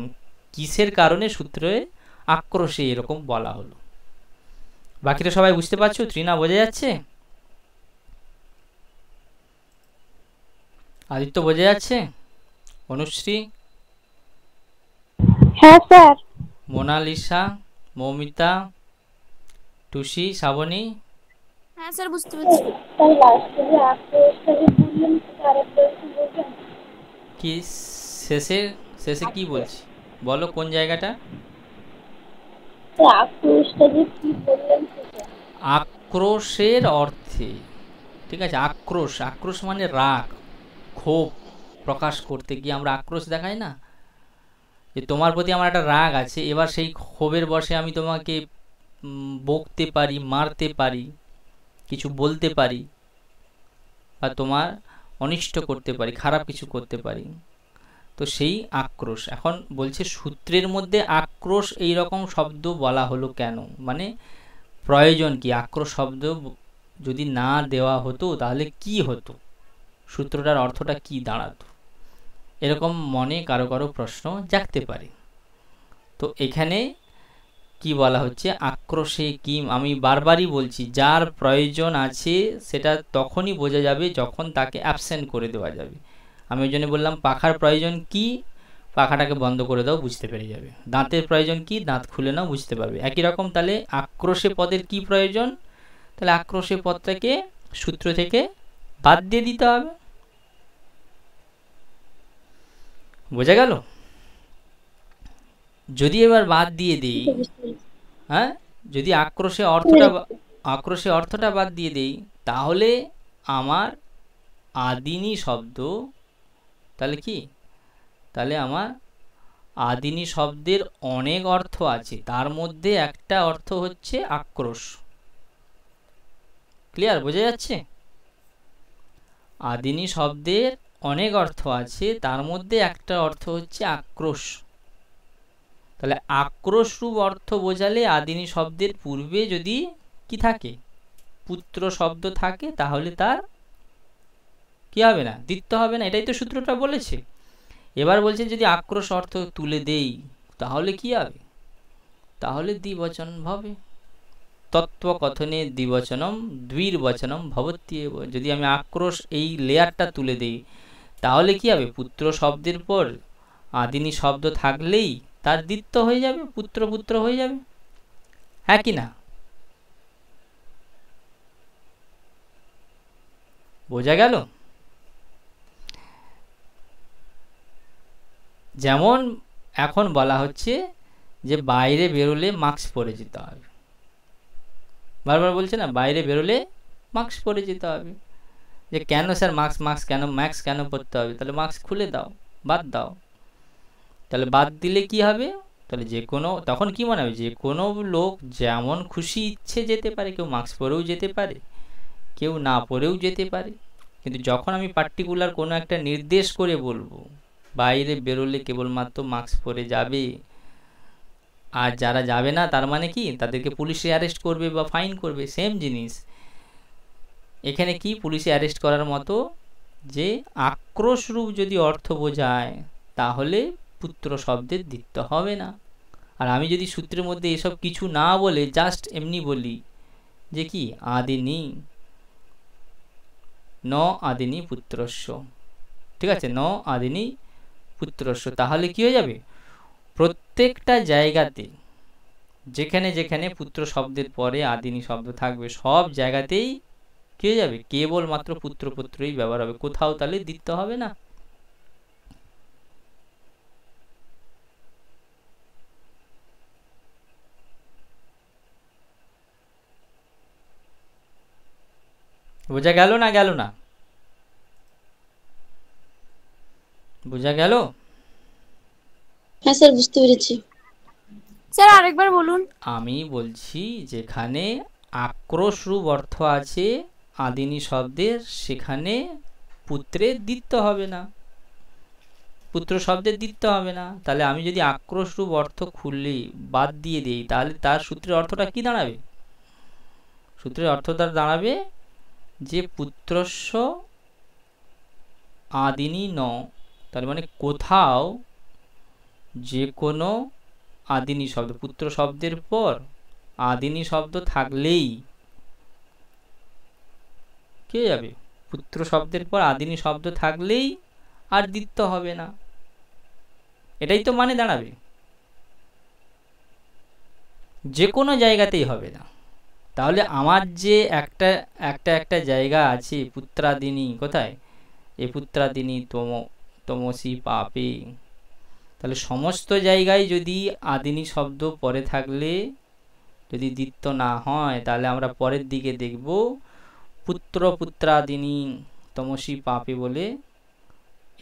কিসের কারণে সূত্রে আক্রোশে এরকম বলা হলো। বাকিটা সবাই বুঝতে পারছো? ত্রিনা বোঝা যাচ্ছে? আদিত্য বোঝা যাচ্ছে? অনুশ্রী, হ্যাঁ স্যার। মোনালিসা, মৌমিতা, টুসি, শ্রাবণী, হ্যাঁ স্যার বুঝতে পারছি। কি শেষে শেষে কি বলছি বলো, কোন জায়গাটা? আক্রোশের অর্থে, ঠিক আছে? আক্রোশ, আক্রোশ মানে রাগ, ক্ষোভ প্রকাশ করতে গিয়ে আমরা আক্রোশ দেখাই না, যে তোমার প্রতি আমার একটা রাগ আছে, এবার সেই ক্ষোভের বশে আমি তোমাকে বকতে পারি, মারতে পারি, কিছু বলতে পারি, বা তোমার অনিষ্ট করতে পারি, খারাপ কিছু করতে পারি, তো সেই আক্রোশ। এখন বলছে সূত্রের মধ্যে আক্রোশ এই রকম শব্দ বলা হলো কেন, মানে প্রয়োজন কি? আক্রোশ শব্দ যদি না দেওয়া হতো তাহলে কি হতো, সূত্রটার অর্থটা কি দাঁড়াতো, এরকম মনে কারো কারো প্রশ্ন জাগতে পারে। তো এখানে কি বলা হচ্ছে, আক্রোশে কিম। আমি বারবারই বলছি, যার প্রয়োজন আছে সেটা তখনই বোঝা যাবে যখন তাকে অ্যাবসেন্ট করে দেওয়া যাবে। আমি ওই জন্য বললাম পাখার প্রয়োজন কি, পাখাটাকে বন্ধ করে দাও, বুঝতে পেরে যাবে। দাঁতের প্রয়োজন কি, দাঁত খুলে নাও, বুঝতে পারবে। একই রকম তাহলে আক্রোশে পদের কি প্রয়োজন, তাহলে আক্রোশে পদটাকে সূত্র থেকে বাদ দিয়ে দিতে হবে। বোঝা গেল? যদি এবার বাদ দিয়ে দিই, হ্যাঁ, যদি আক্রোশে অর্থটা বাদ দিয়ে দিই, তাহলে আমার আদিনি শব্দ, তাহলে কি, তাহলে আমার আদিনি শব্দের অনেক অর্থ আছে, তার মধ্যে একটা অর্থ হচ্ছে আক্রোশ। ক্লিয়ার? বোঝা যাচ্ছে? আদিনি শব্দের অনেক অর্থ আছে, তার মধ্যে একটা অর্থ হচ্ছে আক্রোশ। তাহলে আক্রোশ রূপ অর্থ বোঝালে আদিনি শব্দের পূর্বে যদি কি থাকে, পুত্র শব্দ থাকে, তাহলে তার কি হবে না, দ্বিত্ব হবে না। এটাই তো সূত্রটা বলেছে। এবার বলছে যদি আক্রোশ অর্থ তুলে দেই তাহলে কি হবে, তাহলে দ্বিবচন হবে। তত্ত্বকথনে দ্বিবচনম দ্বির্বচনম ভবত্যেব। যদি আমি আক্রোশ এই লেয়ারটা তুলে দেই তাহলে কি হবে, পুত্র শব্দের পর আদিনি শব্দ থাকলেই তার দ্বিত্ব হয়ে যাবে, পুত্র পুত্র হয়ে যাবে। হ্যাঁ কি না? বোঝা গেল? যেমন এখন বলা হচ্ছে যে বাইরে বেরোলে মাস্ক পরে যেতে হবে, বারবার বলছে না, বাইরে বেরোলে মাস্ক পরে যেতে হবে। যে কেন স্যার মাস্ক কেন, মাস্ক কেন পরতে হবে? তাহলে মাস্ক খুলে দাও, বাদ দাও। তাহলে বাদ দিলে কি হবে, তাহলে যে কোনো, তখন কি মনে হবে, যে কোনো লোক যেমন খুশি ইচ্ছে যেতে পারে, কেউ মাস্ক পরেও যেতে পারে, কেউ না পরেও যেতে পারে। কিন্তু যখন আমি পার্টিকুলার কোনো একটা নির্দেশ করে বলবো বাইরে বেরোলে কেবলমাত্র মাস্ক পরে যাবে, আর যারা যাবে না তার মানে কি, তাদেরকে পুলিশে অ্যারেস্ট করবে বা ফাইন করবে, সেম জিনিস এখানে। কি পুলিশে অ্যারেস্ট করার মতো, যে আক্রোশ রূপ যদি অর্থ বোঝায় তাহলে পুত্র শব্দের দ্বিত্ব হবে না। আর আমি যদি সূত্রের মধ্যে এসব কিছু না বলে জাস্ট এমনি বলি যে কি আদিনি, ন আদিনি পুত্রস্য, ঠিক আছে, ন আদিনি পুত্রস্য, তাহলে কি হয়ে যাবে, প্রত্যেকটা জায়গাতে যেখানে যেখানে পুত্র শব্দের পরে আদিনি শব্দ থাকবে সব জায়গাতেই কি হয়ে যাবে, কেবলমাত্র পুত্র পুত্রই ব্যবহার হবে, কোথাও তাহলে দ্বিত্ব হবে না। বোঝা গেল না গেল না? বোঝা গেল? হ্যাঁ স্যার, বুঝতে পেরেছি। স্যার আরেকবার বলুন। আমি বলছি যেখানে আক্রোশ রূপ অর্থ আছে আদিনি শব্দের, সেখানে পুত্রের দ্বিত্ব হবে না, পুত্র শব্দের দ্বিত্ব হবে না। তাহলে আমি যদি আক্রোশ রূপ অর্থ খুললে বাদ দিয়ে দিই, তাহলে তার সূত্রের অর্থটা কি দাঁড়াবে? সূত্রের অর্থটা দাঁড়াবে যে পুত্রস্য আদিনি ন। তার মানে কোথাও যে কোনো আদিনি শব্দ, পুত্র শব্দের পর আদিনি শব্দ থাকলেই কে যাবে? পুত্র শব্দের পর আদিনি শব্দ থাকলেই আর দ্বিত্ব হবে না, এটাই তো মানে দাঁড়াবে। যে কোনো জায়গাতেই হবে না। তাহলে আমার যে একটা জায়গা আছে পুত্রাদিনী, কোথায়? এ পুত্রাদিনী তমসি পাপে। তাহলে সমস্ত জায়গায় যদি আদিনি শব্দ পরে থাকলে যদি দ্বিত্ব না হয়, তাহলে আমরা পরের দিকে দেখব পুত্র পুত্রাদিনী তমসি পাপে বলে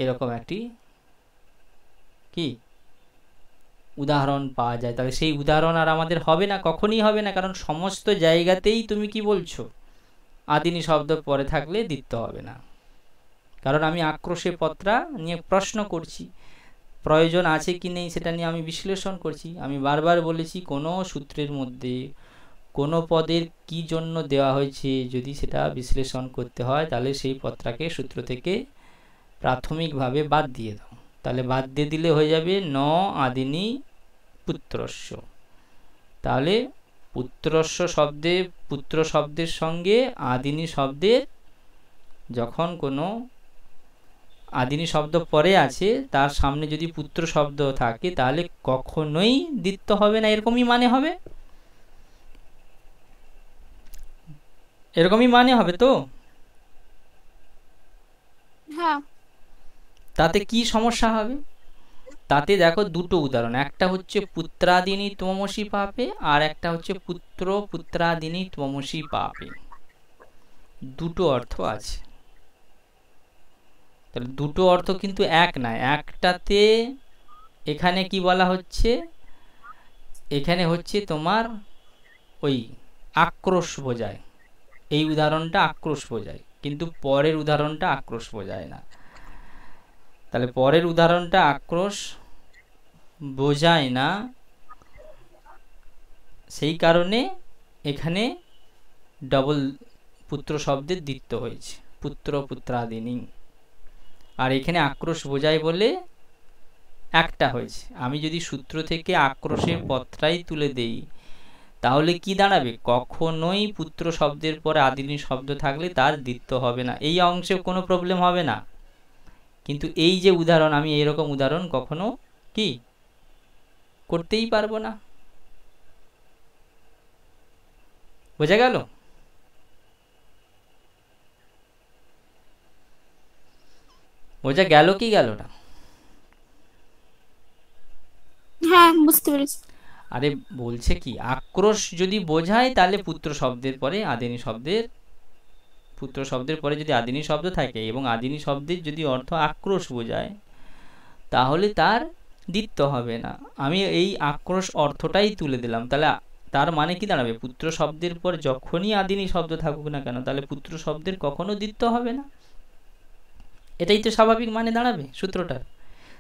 এরকম একটি কি উদাহরণ পাওয়া যায়। তাহলে সেই উদাহরণ আর আমাদের হবে না, কখনই হবে না, কারণ সমস্ত জায়গাতেই তুমি কি বলছো? আদিনি শব্দ পরে থাকলে দ্বিত্ব হবে না। কারণ আমি আক্রোশে পত্রা নিয়ে প্রশ্ন করছি, প্রয়োজন আছে কি নেই সেটা নিয়ে আমি বিশ্লেষণ করছি। আমি বারবার বলেছি কোনো সূত্রের মধ্যে কোনো পদের কি জন্য দেওয়া হয়েছে যদি সেটা বিশ্লেষণ করতে হয়, তাহলে সেই পত্রাকে সূত্র থেকে প্রাথমিকভাবে বাদ দিয়ে দাও। তাহলে বাদ দিয়ে দিলে হয়ে যাবে ন আদিনি পুত্রস্য। তাহলে পুত্রস্য শব্দে পুত্র শব্দের সঙ্গে আদিনি শব্দের যখন কোনো আদিনি শব্দ পরে আছে তার সামনে যদি পুত্র শব্দ থাকে তাহলে কখনোই দ্বিত্ব হবে না, এরকমই মানে হবে, এরকমই মানে হবে তো। হ্যাঁ। তাতে কি সমস্যা হবে? তাতে দেখো দুটো উদাহরণ, একটা হচ্ছে পুত্রাদিনী ত্বমসি পাপে, আর একটা হচ্ছে পুত্র পুত্রাদিনী ত্বমসি পাপে। দুটো অর্থ আছে। তাহলে দুটো অর্থ কিন্তু এক নয়। একটাতে এখানে কি বলা হচ্ছে? এখানে হচ্ছে তোমার ওই আক্রোশ বোঝায়, এই উদাহরণটা আক্রোশ বোঝায়, কিন্তু পরের উদাহরণটা আক্রোশ বোঝায় না। তাহলে পরের উদাহরণটা আক্রোশ বোঝায় না, সেই কারণে এখানে ডবল পুত্র শব্দের দ্বিত্ব হয়েছে, পুত্র পুত্রাদিনী। আর এখানে আক্রোশ বোঝায় বলে একটা হয়েছে। আমি যদি সূত্র থেকে আক্রোশের পত্রাই তুলে দেই তাহলে কি দাঁড়াবে? কখনোই পুত্র শব্দের পরে আদিনি শব্দ থাকলে তার দ্বিত্ব হবে না, এই অংশে কোনো প্রবলেম হবে না। কিন্তু এই যে উদাহরণ, আমি এইরকম উদাহরণ কখনো কি করতেই পারবো না। বোঝা গেল? বোঝা গেল কি গেল না? হ্যাঁ, বুঝতে পেরেছি। আরে বলছে কি, আক্রোশ যদি বোঝায় তাহলে পুত্র শব্দের পরে আদিনি শব্দের, পুত্র শব্দের পরে যদি আদিনি শব্দ থাকে এবং আদিনি শব্দের যদি অর্থ আক্রোশ বোঝায় তাহলে তার দ্বিত্ব হবে না। আমি এই আক্রোশ অর্থটাই তুলে দিলাম। তাহলে তার মানে কি দাঁড়াবে? পুত্র শব্দের পর যখনই আদিনি শব্দ থাকুক না কেন তাহলে পুত্র শব্দের কখনো দ্বিত্ব হবে না, এটাই তো স্বাভাবিক মানে দাঁড়াবে সূত্রটার।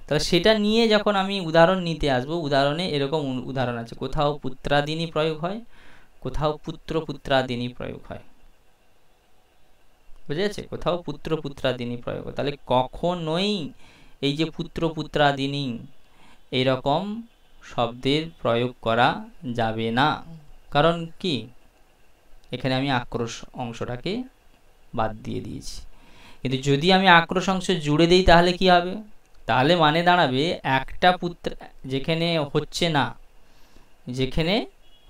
তাহলে সেটা নিয়ে যখন আমি উদাহরণ নিতে আসবো, উদাহরণে এরকম উদাহরণ আছে, কোথাও পুত্রাদিনী প্রয়োগ হয়, কোথাও পুত্র পুত্রাদিনী প্রয়োগ হয়। বুঝে যাচ্ছে? কোথাও পুত্র পুত্রাদিনী প্রয়োগ হয়। তাহলে কখনোই এই যে পুত্র পুত্রাদিনী এইরকম শব্দের প্রয়োগ করা যাবে না। কারণ কি? এখানে আমি আক্রোশ অংশটাকে বাদ দিয়ে দিয়েছি। কিন্তু যদি আমি আক্রোশ অংশ জুড়ে দিই তাহলে কি হবে? তাহলে মানে দাঁড়াবে একটা পুত্র যেখানে হচ্ছে না, যেখানে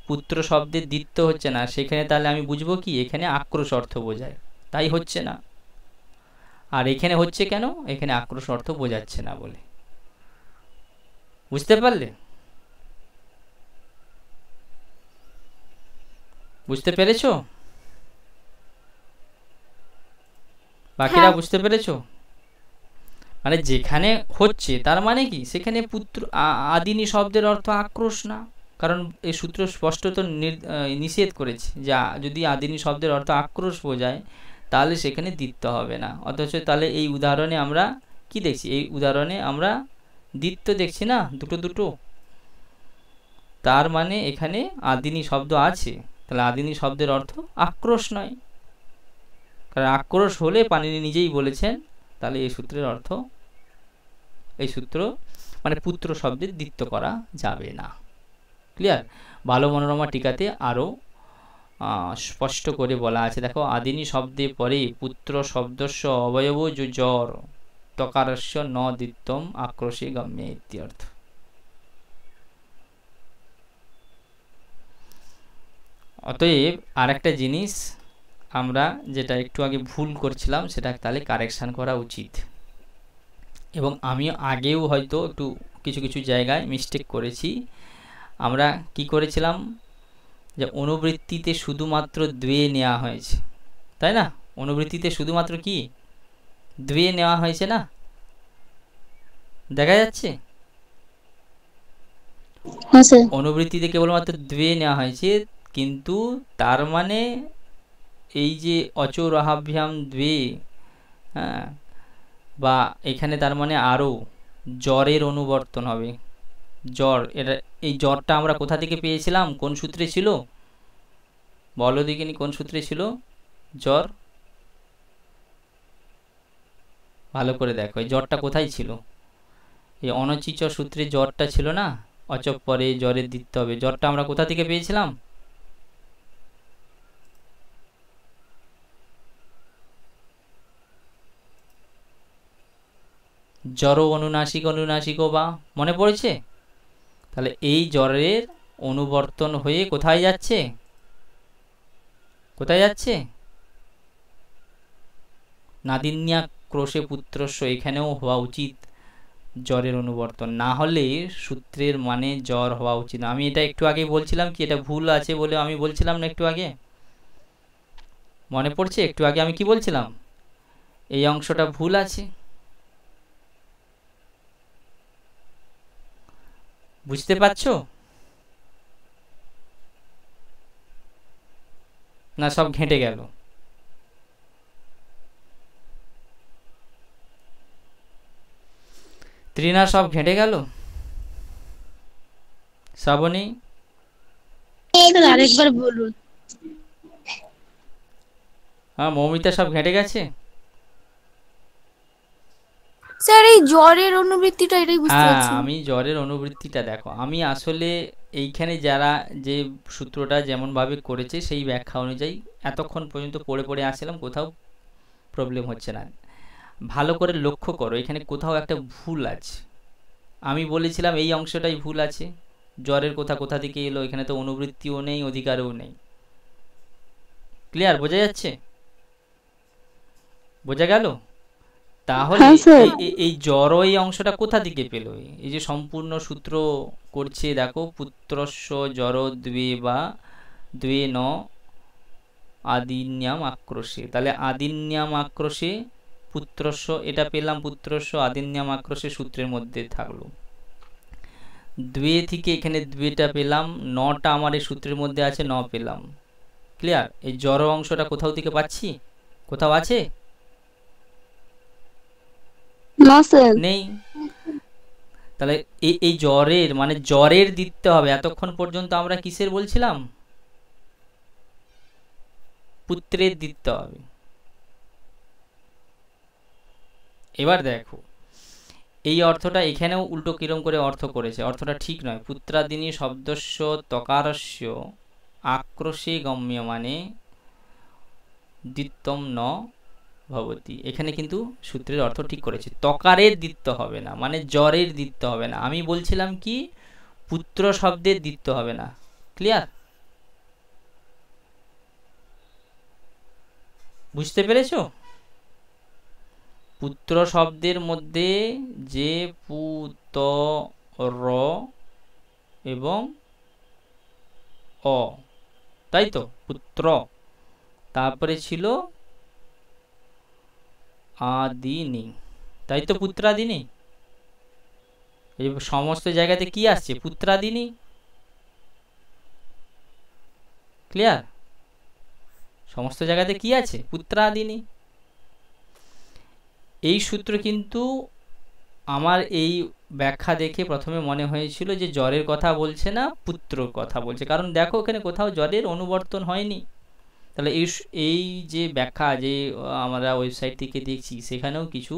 পুত্র শব্দের দ্বিত্ব হচ্ছে না, সেখানে তাহলে আমি বুঝবো কি এখানে আক্রোশ অর্থ বোঝায়, তাই হচ্ছে না। আর এখানে হচ্ছে কেন? এখানে আক্রোশ অর্থ বোঝাচ্ছে না বলে। বুঝতে পারলে? বুঝতে পেরেছো? বাকিরা বুঝতে পেরেছো? মানে যেখানে হচ্ছে তার মানে কি সেখানে পুত্র আদিনি শব্দের অর্থ আক্রোশ না, কারণ এই সূত্র স্পষ্টত নিষেধ করেছে যে যদি আদিনি শব্দের অর্থ আক্রোশ বোঝায় তাহলে সেখানে দ্বিত্ব হবে না। অথচ তাহলে এই উদাহরণে আমরা কি দেখছি? এই উদাহরণে আমরা দ্বিত্ব দেখছি না, দুটো দুটো। তার মানে এখানে আদিনি শব্দ আছে। তাহলে আদিনি শব্দের অর্থ আক্রোশ নয়, কারণ আক্রোশ হলে পাণিনি নিজেই বলেছেন। তাহলে এই সূত্রের অর্থ, এই সূত্র মানে পুত্র শব্দের দ্বিত্ব করা যাবে না। ক্লিয়ার? ভালো মনোরমা টিকাতে আরো স্পষ্ট করে বলা আছে। দেখো, আদিনি শব্দে পরে পুত্র শব্দস্য অবয়ব জ্বর তকারস্য ন দ্বিত্বম আক্রোশে গম্যে ইত্যর্থ। অতএব আর একটা জিনিস আমরা যেটা একটু আগে ভুল করছিলাম সেটা তাহলে কারেকশান করা উচিত। এবং আমি আগেও হয়তো একটু কিছু কিছু জায়গায় মিস্টেক করেছি। আমরা কি করেছিলাম, যে অনুবৃত্তিতে শুধুমাত্র দ্বে নেওয়া হয়েছে, তাই না? অনুবৃত্তিতে শুধুমাত্র কি দ্বে নেওয়া হয়েছে না? দেখা যাচ্ছে অনুবৃত্তিতে কেবলমাত্র দ্বে নেওয়া হয়েছে, কিন্তু তার মানে এই যে অচৌরাহাভ্যাম দ্বে, হ্যাঁ, বা এখানে তার মানে আরও জ্বরের অনুবর্তন হবে। জ্বর, এটা এই জ্বরটা আমরা কোথা থেকে পেয়েছিলাম? কোন সূত্রে ছিল বলো দেখিনি? কোন সূত্রে ছিল জ্বর? ভালো করে দেখো, এই জ্বরটা কোথায় ছিল? এই অনচিচ সূত্রে জ্বরটা ছিল না? অচপ পরে জ্বরের দিতে হবে। জ্বরটা আমরা কোথা থেকে পেয়েছিলাম? জ্বর অনুনাসিক অনুনাসিক বা মনে পড়েছে? তাহলে এই জ্বরের অনুবর্তন হয়ে কোথায় যাচ্ছে? কোথায় যাচ্ছে? নাদিন্যা ক্রোশে পুত্রস্য, এখানেও হওয়া উচিত জ্বরের অনুবর্তন, না হলে সূত্রের মানে জ্বর হওয়া উচিত। আমি এটা একটু আগে বলছিলাম কি এটা ভুল আছে বলে আমি বলছিলাম না একটু আগে? মনে পড়ছে একটু আগে আমি কি বলছিলাম? এই অংশটা ভুল আছে, বুঝতে পারছো না? সব ঘেঁটে গেল? ত্রিনা সব ঘেঁটে গেল? শ্রাবণী আরেকবার বলুন। হ্যাঁ, মৌমিতা সব ঘেঁটে গেছে? স্যার এই জ্বরের অনুবৃত্তিটা এটাই বুঝতে হ্যাঁ, পারছি। আমি জ্বরের অনুবৃত্তিটা দেখো, আমি আসলে এইখানে যারা যে সূত্রটা যেমনভাবে করেছে সেই ব্যাখ্যা অনুযায়ী এতক্ষণ পর্যন্ত পড়ে পড়ে আসছিলাম, কোথাও প্রবলেম হচ্ছে না। ভালো করে লক্ষ্য করো, এখানে কোথাও একটা ভুল আছে। আমি বলেছিলাম এই অংশটাই ভুল আছে। জ্বরের কোথা থেকে এলো? এখানে তো অনুবৃত্তিও নেই, অধিকারও নেই। ক্লিয়ার? বোঝা যাচ্ছে? বোঝা গেল? তাহলে এই জ্বর এই অংশটা কোথা থেকে পেল? এই যে সম্পূর্ণ সূত্র করছে দেখো, পুত্রস্য জ্বর দ্বে বা দ্বে ন আদিন্যাম আক্রোশে। তাহলে আদিন্যাম আক্রোশে পুত্রস্য, এটা পেলাম পুত্রস্য আদিন্যাম আক্রোশে সূত্রের মধ্যে থাকলো। দ্বে থেকে এখানে দ্বেটা পেলাম, নটা আমার এই সূত্রের মধ্যে আছে, ন পেলাম। ক্লিয়ার? এই জ্বর অংশটা কোথাও থেকে পাচ্ছি? কোথাও আছে? নেই। তাহলে এই জ্বরের মানে জ্বরের দিতে হবে। এতক্ষণ পর্যন্ত আমরা কিসের বলছিলাম? পুত্রের দিতে হবে। এবার দেখো এই অর্থটা এখানেও উল্টো কিরম করে অর্থ করেছে, অর্থটা ঠিক নয়। পুত্রাদিনী শব্দস্য তকারস্য আক্রোশে গম্য মানে দ্বিত্বম ন ভবতি। এখানে কিন্তু সূত্রের অর্থ ঠিক করেছে, তকারের দ্বিত্ব হবে না, মানে জ্বরের দ্বিত্ব হবে না। আমি বলছিলাম কি পুত্র শব্দের দ্বিত্ব হবে না। ক্লিয়ার? বুঝতে পেরেছো? পুত্র শব্দের মধ্যে যে পুত র এবং অ, তাই তো পুত্র, তারপরে ছিল আদিনি, তাই তো পুত্রাদিনী। এই সমস্ত জায়গাতে কি আসছে? পুত্রাদিনী। ক্লিয়ার? সমস্ত জায়গাতে কি আছে? পুত্রাদিনী। এই সূত্র কিন্তু আমার এই ব্যাখ্যা দেখে প্রথমে মনে হয়েছিল যে জ্বরের কথা বলছে না, পুত্রর কথা বলছে, কারণ দেখো এখানে কোথাও জ্বরের অনুবর্তন হয়নি। তাহলে এই যে ব্যাখ্যা যে আমরা ওয়েবসাইট থেকে দেখছি সেখানেও কিছু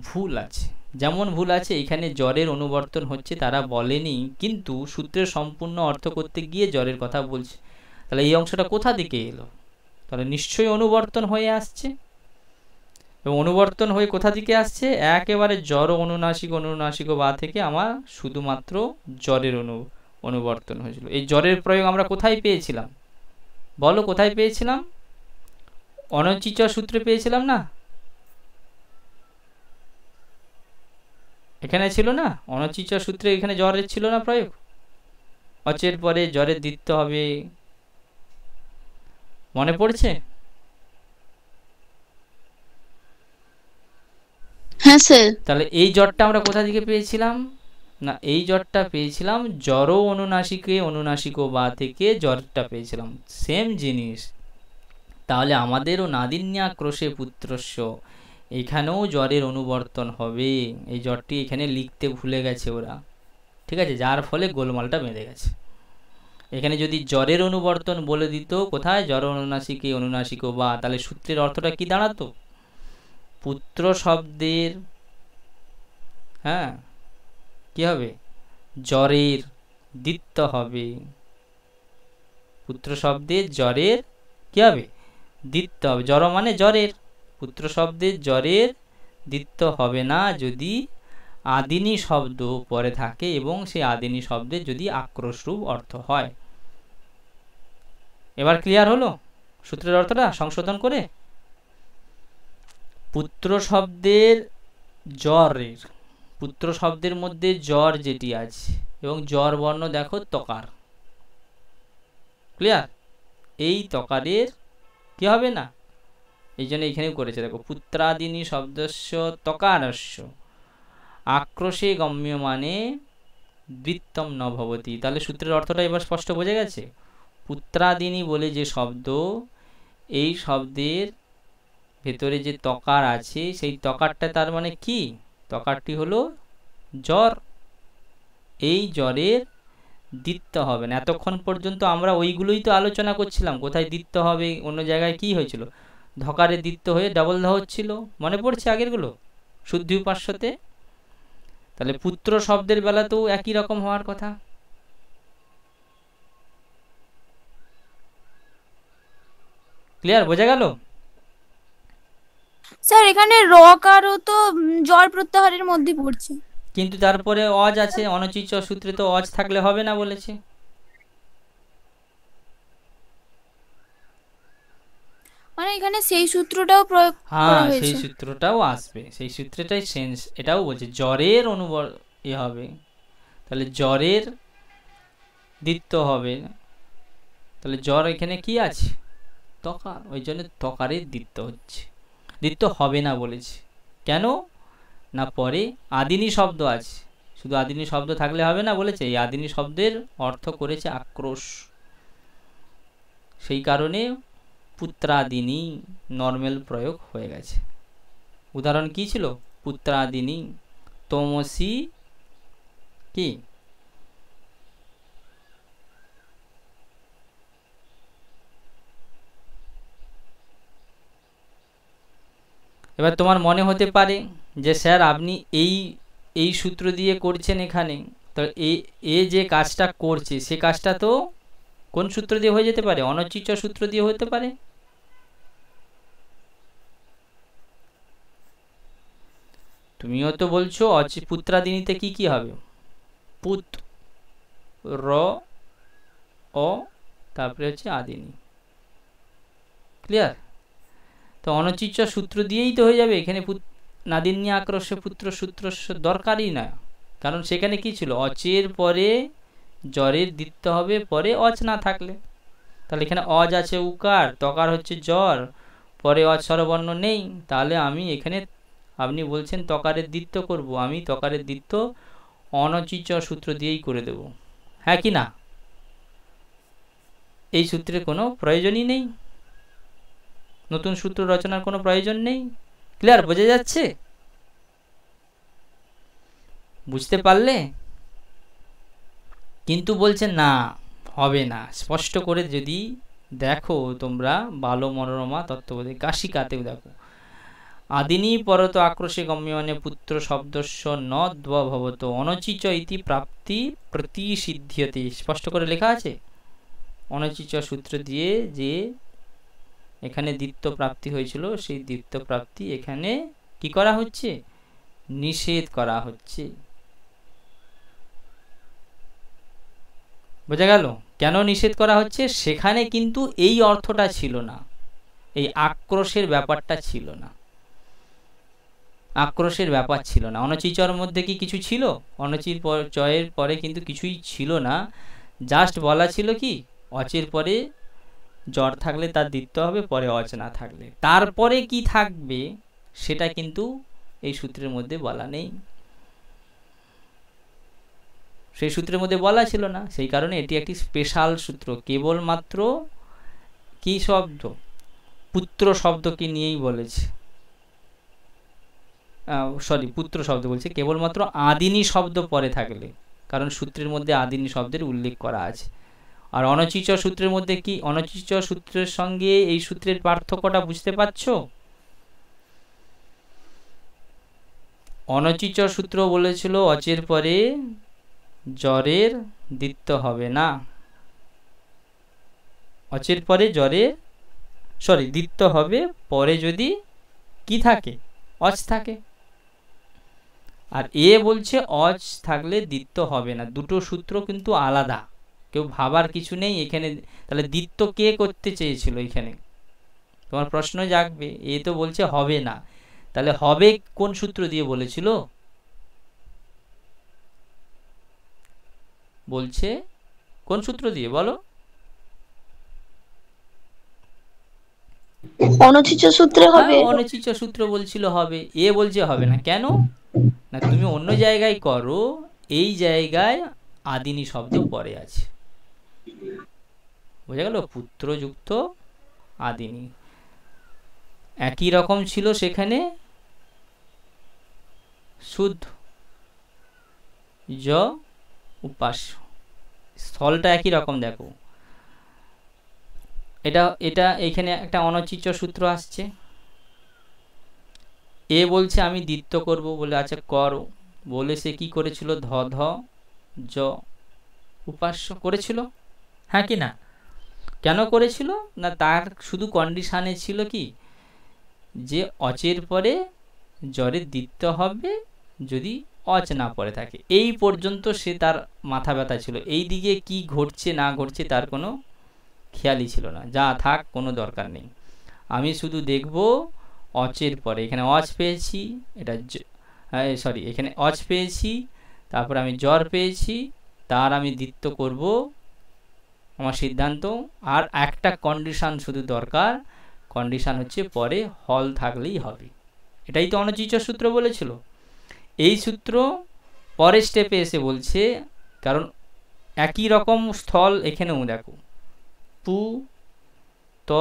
ভুল আছে। যেমন ভুল আছে এখানে জ্বরের অনুবর্তন হচ্ছে তারা বলেনি, কিন্তু সূত্রের সম্পূর্ণ অর্থ করতে গিয়ে জ্বরের কথা বলছে। তাহলে এই অংশটা কোথা থেকে এলো? তাহলে নিশ্চয়ই অনুবর্তন হয়ে আসছে। এবং অনুবর্তন হয়ে কোথা থেকে আসছে? একেবারে জ্বর অনুনাসিক অনুনাসিক বা থেকে আমার শুধুমাত্র জ্বরের অনুবর্তন হয়েছিল। এই জ্বরের প্রয়োগ আমরা কোথায় পেয়েছিলাম? বলো কোথায় পেয়েছিলাম? অনচিচ সূত্রে পেয়েছিলাম না? এখানে ছিল না অনচিচ সূত্রে? এখানে জ্বরের ছিল না প্রয়োগ? অচের পরে জ্বরের দ্বিত্ব হবে, মনে পড়ছে? হ্যাঁ স্যার। তাহলে এই জ্বরটা আমরা কোথা থেকে পেয়েছিলাম? না, এই জ্বরটা পেয়েছিলাম জ্বর অনুনাসিকে অনুনাসিক বা থেকে জ্বরটা পেয়েছিলাম, সেম জিনিস। তাহলে আমাদেরও নাদিন্যাক্রোশে পুত্রস্য, এখানেও জ্বরের অনুবর্তন হবে। এই জ্বরটি এখানে লিখতে ভুলে গেছে ওরা, ঠিক আছে, যার ফলে গোলমালটা বেঁধে গেছে। এখানে যদি জ্বরের অনুবর্তন বলে দিত কোথায়? জ্বর অনুনাসিকে অনুনাসিক বা, তাহলে সূত্রের অর্থটা কি দাঁড়াতো? পুত্র শব্দের কি হবে? জ্বরের দ্বিত্ব হবে। পুত্র শব্দের জ্বরের কি হবে? দ্বিত্ব হবে। জ্বর মানে জ্বরের, পুত্র শব্দের জ্বরের দ্বিত্ব হবে না যদি আদিনী শব্দ পরে থাকে এবং সেই আদিনী শব্দের যদি আক্রোশরূপ অর্থ হয়। এবার ক্লিয়ার হলো সূত্রের অর্থটা সংশোধন করে? পুত্র শব্দের জ্বরের, পুত্র শব্দের মধ্যে জ্বর যেটি আছে এবং জ্বর বর্ণ দেখো তকার, ক্লিয়ার? এই তকারের কি হবে না, এই জন্য এখানে করেছে দেখো, পুত্রাদিনী শব্দস্য তকারস্য আক্রোশে গম্য মানে দ্বিত্বম ন ভবতি। তাহলে সূত্রের অর্থটা এবার স্পষ্ট বোঝা গেছে। পুত্রাদিনী বলে যে শব্দ, এই শব্দের ভেতরে যে তকার আছে সেই তকারটা তার মানে কি? তকারটি হলো জ্বর। এই জ্বরের দ্বিত্ব হবে না। এতক্ষণ পর্যন্ত আমরা ওইগুলোই তো আলোচনা করছিলাম, কোথায় দ্বিত্ব হবে, অন্য জায়গায় কি হয়েছিল? ধকারে দ্বিত্ব হয়ে ডবল ধ হচ্ছিল, মনে পড়ছে আগেরগুলো শুদ্ধি উপাস্যতে? তাহলে পুত্র শব্দের বেলাতেও একই রকম হওয়ার কথা। ক্লিয়ার, বোঝা গেল? স্যার এখানে রকারও তো জ্বর প্রত্যাহারের মধ্যে পড়ছে, কিন্তু তারপরে অজ আছে, অনচিচ সূত্রে তো অজ থাকলে হবে না বলেছে। মানে এখানে সেই সূত্রটাও প্রয়োগ করা হয়েছে। সেই সূত্রটাও আসবে, সেই সূত্রটাই সেন্স। এটাও বলছে জ্বরের হবে, তাহলে জ্বরের দ্বিত্ব হবে। তাহলে জ্বর এখানে কি আছে? তকার, ওই জন্য তকারের দ্বিত্ব হচ্ছে, দ্বিত্ব হবে না বলেছে। কেন না, পরে আদিনী শব্দ আছে, শুধু আদিনী শব্দ থাকলে হবে না বলেছে। এই আদিনী শব্দের অর্থ করেছে আক্রোশ, সেই কারণে পুত্রাদিনী নর্মাল প্রয়োগ হয়ে গেছে। উদাহরণ কি ছিল? পুত্রাদিনী তমসি কি? এবার তোমার মনে হতে পারে যে স্যার আপনি এই সূত্র দিয়ে করছেন এখানে, তো এ যে কাজটা করছে সে কাজটা তো কোন সূত্র দিয়ে হয়ে যেতে পারে? অনচিচ সূত্র দিয়ে হতে পারে। তুমিও তো বলছো পুত্রাদিনীতে কি কি হবে? পুত র অ তারপরে হচ্ছে আদিনী, ক্লিয়ার? তো অনচিচ সূত্র দিয়েই তো হয়ে যাবে। এখানে নাদিন্যা আক্রোশে পুত্র সূত্র দরকারই না, কারণ সেখানে কি ছিল? অচের পরে জ্বরের দ্বিত্ব হবে পরে অচ না থাকলে। তাহলে এখানে অজ আছে উকার, তকার হচ্ছে জ্বর, পরে অজ স্বরবর্ণ নেই। তাহলে আমি এখানে, আপনি বলছেন তকারের দ্বিত্ব করব, আমি তকারের দ্বিত্ব অনচিচ সূত্র দিয়েই করে দেব, হ্যাঁ কি না? এই সূত্রের কোনো প্রয়োজনই নেই। নতুন সূত্র রচনার কোনো প্রয়োজন নেই। ক্লিয়ার? বোঝা যাচ্ছে? বুঝতে পারলে? কিন্তু বলছে না, হবে না। স্পষ্ট করে যদি দেখো তোমরা বালো মনোরমা তত্ত্ববোধে কাশিকাতেও দেখো, আদিনি পরত আক্রোশে গম্যমানে পুত্র শব্দস্য ন দ্বভবত অনচিচ ইতি প্রাপ্তি প্রতিষিধ্যতে। স্পষ্ট করে লেখা আছে। অনচিচ সূত্র দিয়ে যে এখানে দ্বিত্ব প্রাপ্তি হয়েছিল, সেই দ্বিত্ব প্রাপ্তি এখানে কি করা হচ্ছে? নিষেধ করা হচ্ছে। বোঝা গেল কেন নিষেধ করা হচ্ছে? সেখানে কিন্তু এই অর্থটা ছিল না, এই আক্রোশের ব্যাপারটা ছিল না, আক্রোশের ব্যাপার ছিল না। অনচিচর মধ্যে কি কিছু ছিল? অনচির চয়ের পরে কিন্তু কিছুই ছিল না। জাস্ট বলা ছিল কি, অচের পরে জ্বর থাকলে তার দ্বিত্ব হবে, পরে অচ না থাকলে। তারপরে কি থাকবে সেটা কিন্তু এই সূত্রের মধ্যে বলা নেই, সেই সূত্রের মধ্যে বলা ছিল না। সেই কারণে এটি একটি স্পেশাল সূত্র। কেবলমাত্র কি শব্দ? পুত্র শব্দকে নিয়েই বলেছে, সরি পুত্র শব্দ বলছে, কেবলমাত্র আদিনি শব্দ পরে থাকলে, কারণ সূত্রের মধ্যে আদিনি শব্দের উল্লেখ করা আছে। আর অনচিচ সূত্রের মধ্যে কি? অনচিচ সূত্রের সঙ্গে এই সূত্রের পার্থক্যটা বুঝতে পারছো? অনচিচ সূত্র বলেছিল অচের পরে জ্বরের দ্বিত্ব হবে না, অচের পরে জ্বরের দ্বিত্ব হবে পরে যদি কি থাকে? অচ থাকে। আর এ বলছে অচ থাকলে দ্বিত্ব হবে না। দুটো সূত্র কিন্তু আলাদা, কেউ ভাবার কিছু নেই এখানে। তাহলে দ্বিত্ব কে করতে চেয়েছিল এখানে? তোমার প্রশ্ন জাগবে। এ তো বলছে হবে না, তাহলে হবে কোন সূত্র দিয়ে বলেছিল? বলছে কোন সূত্র দিয়ে বলো? অনুচিত সূত্রে হবে। অনুচিত সূত্র বলছিল হবে, এ বলছে হবে না। কেন না? তুমি অন্য জায়গায় করো, এই জায়গায় আদিনি শব্দ পরে আছে। বোঝা গেল? পুত্রযুক্ত আদিনি একই রকম ছিল সেখানে, শুদ্ধ জ উপাস্য, স্থলটা একই রকম। দেখো এটা এখানে একটা অনচিচ সূত্র আসছে। এ বলছে আমি দ্বিত্ব করব বলে, আচ্ছা করো বলে সে কি করেছিল? ধ ধ জ উপাস্য করেছিল, হ্যাঁ কি না? কেন করেছিল না? তার শুধু কন্ডিশনে ছিল কি, যে অচের পরে জ্বরের দ্বিত্ব হবে যদি অচ না পড়ে থাকে। এই পর্যন্ত সে তার মাথা ব্যথা ছিল। এই দিকে কি ঘটছে না ঘটছে তার কোনো খেয়ালই ছিল না। যা থাক, কোনো দরকার নেই, আমি শুধু দেখব অচের পরে। এখানে অচ পেয়েছি, এটা সরি এখানে অচ পেয়েছি, তারপর আমি জ্বর পেয়েছি, তার আমি দ্বিত্ব করব, আমার সিদ্ধান্ত। আর একটা কন্ডিশন শুধু দরকার, কন্ডিশন হচ্ছে পরে হল থাকলেই হবে। এটাই তো অনুচিত সূত্র বলেছিল। এই সূত্র পরের স্টেপে এসে বলছে, কারণ একই রকম স্থল এখানেও দেখো, পু ত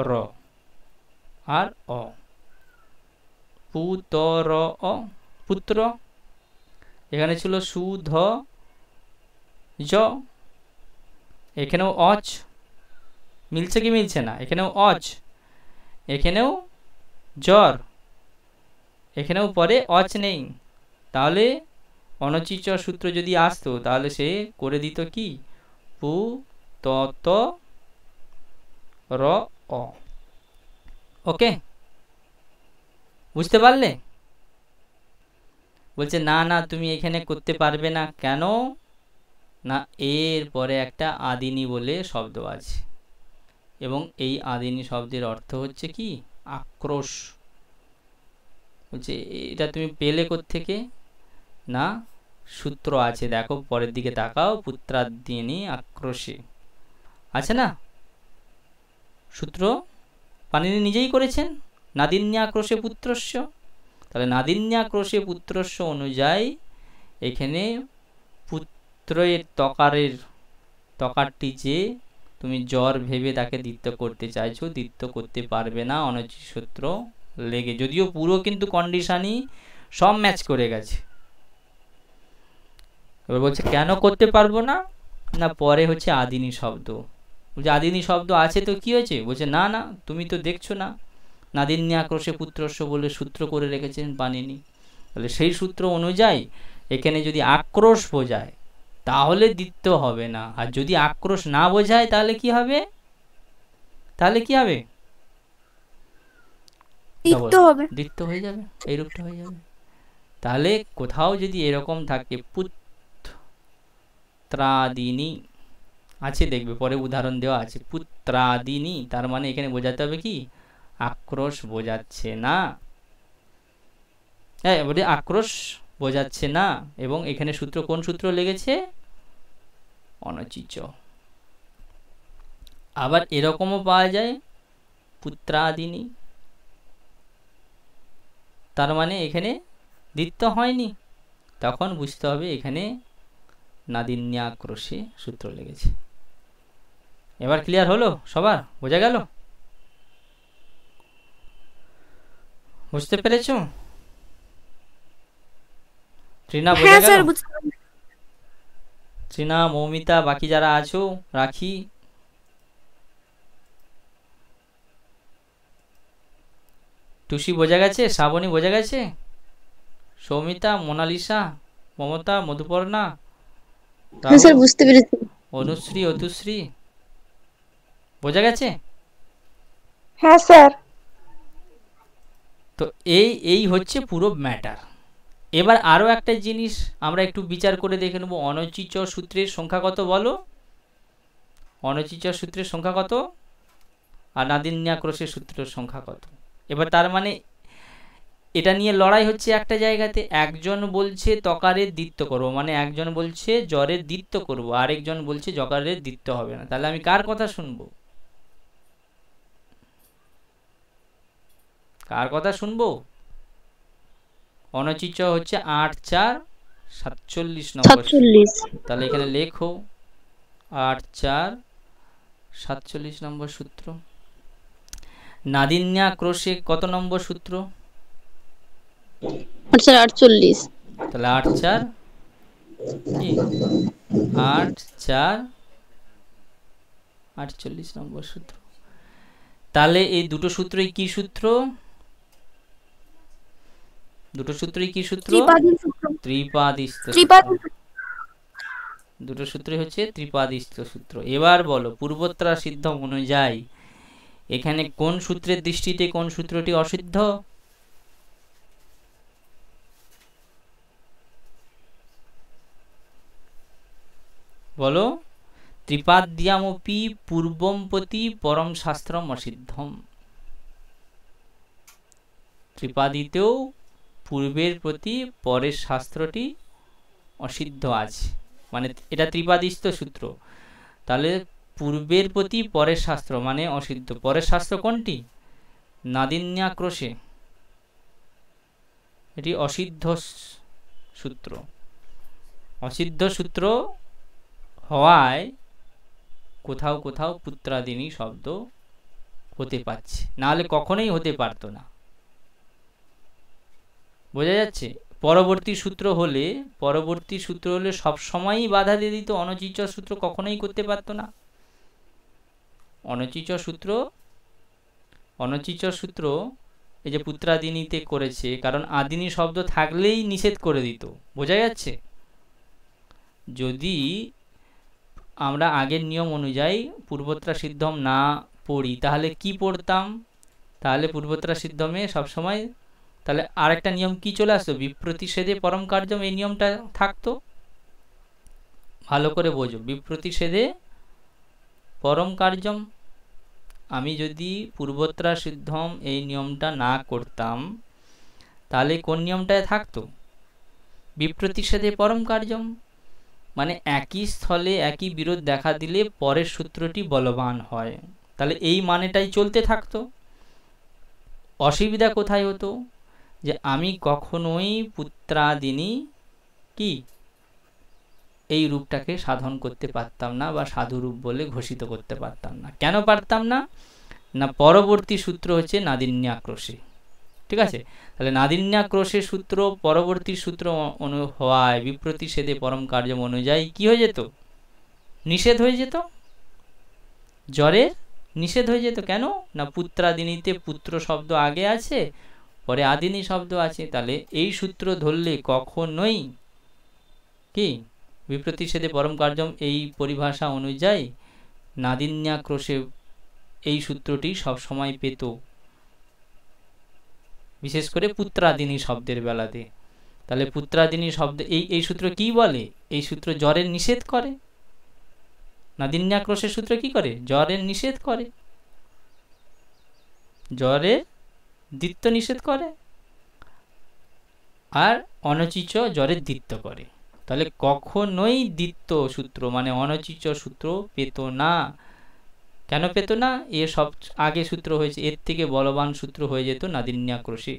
র আর অ, পু ত র অ পুত্র। এখানে ছিল সু ধ জ, এখানেও অচ। মিলছে কি মিলছে না? এখানেও অচ, এখানেও জ্বর, এখানেও পরে অচ নেই। তাহলে অনুচিত সূত্র যদি আসতো তাহলে সে করে দিত কি, পু ত ত র অ। ওকে, বুঝতে পারলে? বলছে না না তুমি এখানে করতে পারবে না। কেন না? এর পরে একটা আদিনি বলে শব্দ আছে, এবং এই আদিনি শব্দের অর্থ হচ্ছে কি? আক্রোশ। বলছে এটা তুমি পেলে কোত্থেকে? না, সূত্র আছে, দেখো পরের দিকে তাকাও, পুত্রাদিনী আক্রোশে আছে না সূত্র? পাণিনি নিজেই করেছেন, নাদিন্যাক্রোশে পুত্রস্য। তাহলে নাদিন্যাক্রোশে পুত্রস্য অনুযায়ী এখানে পুত্রের তকারটি যে তুমি জ্বর ভেবে তাকে দ্বিত্ব করতে চাইছো, দ্বিত্ব করতে পারবে না, অনচি সূত্র লেগে, যদিও পুরো কিন্তু কন্ডিশনই সব ম্যাচ করে গেছে। এবার বলছে কেন করতে পারবো না, না পরে হচ্ছে আদিনি শব্দ। বলছে আদিনি শব্দ আছে তো কি হয়েছে, বলছে না না তুমি তো দেখছো না, নাদিন্যা আক্রোশে পুত্রস্য বলে সূত্র করে রেখেছেন পানিনি। বলে সেই সূত্র অনুযায়ী এখানে যদি আক্রোশ বোঝায় তাহলে দ্বিত্ব হবে না, আর যদি আক্রোশ না বোঝায় তাহলে কি হবে, তাহলে কি হবে, দ্বিত্ব হবে, দ্বিত্ব হয়ে যাবে, এই রূপটা হয়ে যাবে। তাহলে কোথাও যদি এরকম থাকে পুত্রাদিনী আছে, দেখবে পরে উদাহরণ দেওয়া আছে, পুত্রাদিনী, তার মানে এখানে বোঝাতে হবে কি আক্রোশ বোঝাচ্ছে না, হ্যাঁ বলে আক্রোশ বোঝাচ্ছে না। এবং এখানে সূত্র কোন সূত্র লেগেছে, অনচিচ। আবার এরকমও পাওয়া যায় পুত্রাদিনী, তার মানে এখানে দ্বিত্ব হয়নি, তখন বুঝতে হবে এখানে নাদিন্যা আক্রোশে সূত্র লেগেছে। এবার ক্লিয়ার হলো, সবার বোঝা গেল, বুঝতে পেরেছো? ত্রিনা বোঝা হ্যাঁ গেল? স্যার বুঝতে পারলাম। ত্রিনা, মৌমিতা, বাকি যারা আছো, রাখি, টুসি বোঝা গেছে, শ্রাবণী বোঝা গেছে, সৌমিতা, মোনালিসা, মমতা, মধুপর্ণা, হ্যাঁ স্যার রাহুল, বুঝতে পেরেছি। অনুশ্রী, অতুশ্রী বোঝা গেছে? হ্যাঁ স্যার। তো এই হচ্ছে পুরো ম্যাটার। এবার আরো একটা জিনিস আমরা একটু বিচার করে দেখে নেব, অনচিচ সূত্রের সংখ্যা কত বলো, অনচিচ সূত্রের সংখ্যা কত, আর নাদিন্যাক্রোশের সূত্রের সংখ্যা কত। এবার তার মানে এটা নিয়ে লড়াই হচ্ছে একটা জায়গাতে, একজন বলছে তকারের দ্বিত্ব করবো, মানে একজন বলছে জ্বরের দ্বিত্ব করবো, আরেকজন বলছে জকারের দ্বিত্ব হবে না। তাহলে আমি কার কথা শুনবো, কার কথা শুনবো? অনচিচ হচ্ছে ৮ ৪ ৪৭ নম্বর, 47। তাহলে এখানে লেখো ৮ ৪ ৪৭ নম্বর সূত্র। নাদিন্যাক্রোশে কত নম্বর সূত্র? স্যার 48। তাহলে ৮ ৪ কি ৮ ৪ ৪৮ নম্বর সূত্র। তাহলে এই দুটো সূত্রই কি সূত্র, দুটো সূত্রই কি সূত্র, ত্রিপাদী সূত্র, ত্রিপাদিষ্ট সূত্র। ত্রিপাদী দুটো সূত্রই হচ্ছে ত্রিপাদিষ্ট সূত্র। এবার বলো পূর্বত্রা সিদ্ধ অনুযায়ী এখানে কোন সূত্রের দৃষ্টিতে কোন সূত্রটি অসিদ্ধ? বলো, ত্রিপাদ্যামপি পূর্বম প্রতি পরম শাস্ত্রম অসিদ্ধম। ত্রিপাদিতেও পূর্বের প্রতি পরের শাস্ত্রটি অসিদ্ধ আছে, মানে এটা ত্রিপাদিষ্ট সূত্র। তাহলে পূর্বের প্রতি পরের শাস্ত্র মানে অসিদ্ধ। পরের শাস্ত্র কোনটি? নাদিন্যাক্রোশে, এটি অসিদ্ধ সূত্র। অসিদ্ধ সূত্র হওয়ায় কোথাও কোথাও পুত্রাদিনী শব্দ হতে পারছে, নাহলে কখনোই হতে পারতো না। বোঝা যাচ্ছে? পরবর্তী সূত্র হলে সবসময়ই বাধা দিয়ে দিত, অনচিচ সূত্র কখনোই করতে পারতো না। অনচিচ সূত্র এই যে পুত্রাদিনীতে করেছে, কারণ আদিনী শব্দ থাকলেই নিষেধ করে দিত। বোঝা যাচ্ছে? যদি আমরা আগের নিয়ম অনুযায়ী পূর্বত্রা সিদ্ধম না পড়ি তাহলে কি পড়তাম? তাহলে পূর্বত্রা সিদ্ধমে সবসময় তাহলে আরেকটা নিয়ম কি চলে আসতো, বিপ্রতিষেধে পরম কার্যম, এই নিয়মটা থাকতো। ভালো করে বোঝো, বিপ্রতিষেধে পরম কার্যম। আমি যদি পূর্বত্রা সিদ্ধম এই নিয়মটা না করতাম তাহলে কোন নিয়মটায় থাকতো? বিপ্রতিষেধে পরম কার্যম, মানে একই স্থলে একই বিরোধ দেখা দিলে পরের সূত্রটি বলবান হয়, তাহলে এই মানেটাই চলতে থাকতো। অসুবিধা কোথায় হতো? যে আমি কখনোই পুত্রাদিনী কি এই রূপটাকে সাধন করতে পারতাম না বা সাধুরূপ বলে ঘোষিত করতে পারতাম না। কেন পারতাম না? না পরবর্তী সূত্র হচ্ছে নাদিন্যাক্রোশে। ঠিক আছে, তাহলে নাদিন্যাক্রোশের সূত্র পরবর্তী সূত্র হওয়ায় বিপ্রতিষেধে পরম কার্যম অনুযায়ী কি হয়ে যেত? নিষেধ হয়ে যেত, জ্বরের নিষেধ হয়ে যেত। কেন না পুত্রাদিনীতে পুত্র শব্দ আগে আছে, পরে আদিনী শব্দ আছে। তাহলে এই সূত্র ধরলে কখনোই কি বিপ্রতিষেধে পরম কার্যম এই পরিভাষা অনুযায়ী নাদিন্যাক্রোশে এই সূত্রটি সব সময় পেত, বিশেষ করে পুত্রাদিনী শব্দের বেলাতে। তাহলে পুত্রাদিনী শব্দ এই সূত্র কি বলে? এই সূত্র জ্বরের নিষেধ করে। নাদিন্যাক্রোশের সূত্র কি করে? জ্বরের নিষেধ করে, জ্বরের দ্বিত্ব নিষেধ করে, আর অনচিচ জ্বরের দ্বিত্ব করে। তাহলে কখনোই দ্বিত্ব সূত্র মানে অনচিচ সূত্র পেত না। কেন পেত না? এ সব আগে সূত্র হয়েছে, এর থেকে বলবান সূত্র হয়ে যেত নাদিন্যাক্রোশে।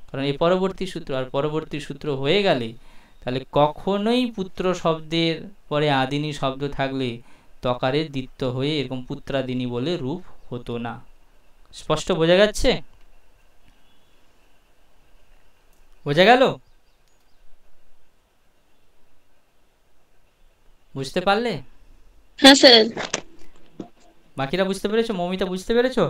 কারণ এই পরবর্তী সূত্র, আর পরবর্তী সূত্র হয়ে গেলে তাহলে কখনোই পুত্র শব্দের পরে আদিনী শব্দ থাকলে তকারের দ্বিত্ব হয়ে এরকম পুত্রাদিনী বলে রূপ হতো না। স্পষ্ট বোঝা যাচ্ছে? বোঝা গেল? বুঝতে পারলে? হ্যাঁ স্যার। বাকিরা বুঝতে পেরেছো? মৌমিতা বুঝতে পেরেছো?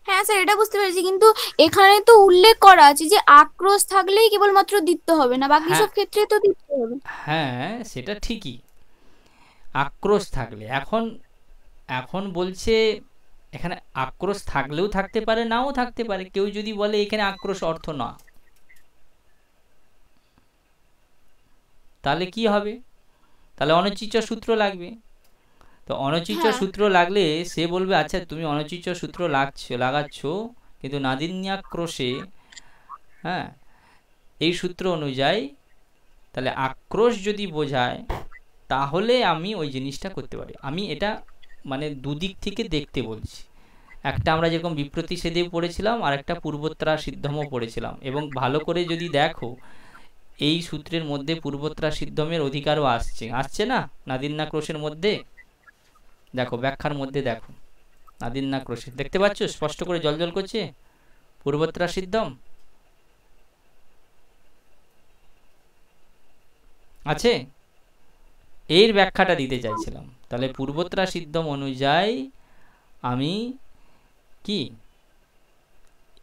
হ্যাঁ স্যার, এটা বুঝতে পেরেছি, কিন্তু এখানে তো উল্লেখ করা আছে যে আক্রোশ থাকলেই কেবলমাত্র দ্বিত্ব হবে না, বাকি সব ক্ষেত্রে তো দ্বিত্ব হবে। হ্যাঁ সেটা ঠিকই, আক্রোশ থাকলে। এখন বলছে এখানে আক্রোশ থাকলেও থাকতে পারে, নাও থাকতে পারে। কেউ যদি বলে এখানে আক্রোশ অর্থ না, তাহলে কি হবে? তাহলে অনুচিত সূত্র লাগবে। তো অনুচিত সূত্র লাগলে সে বলবে আচ্ছা তুমি অনুচিত সূত্র লাগাচ্ছ, কিন্তু নাদিন্যাক্রোশে হ্যাঁ এই সূত্র অনুযায়ী তাহলে আক্রোশ যদি বোঝায় তাহলে আমি ওই জিনিসটা করতে পারি। আমি এটা মানে দুদিক থেকে দেখতে বলছি। একটা আমরা যেরকম বিপ্রতিষেধে পড়েছিলাম, আর একটা পূর্বত্রা সিদ্ধমও পড়েছিলাম। এবং ভালো করে যদি দেখো এই সূত্রের মধ্যে পূর্বত্রা সিদ্ধমের অধিকারও আসছে না নাদিন্যাক্রোশের মধ্যে। দেখো ব্যাখ্যার মধ্যে দেখো নাদিন্যাক্রোশে দেখতে পাচ্ছ স্পষ্ট করে জলজল করছে পূর্বত্রা সিদ্ধম আছে। এর ব্যাখ্যাটা দিতে চাইছিলাম। তাহলে পূর্বত্রা সিদ্ধম অনুযায়ী আমি কি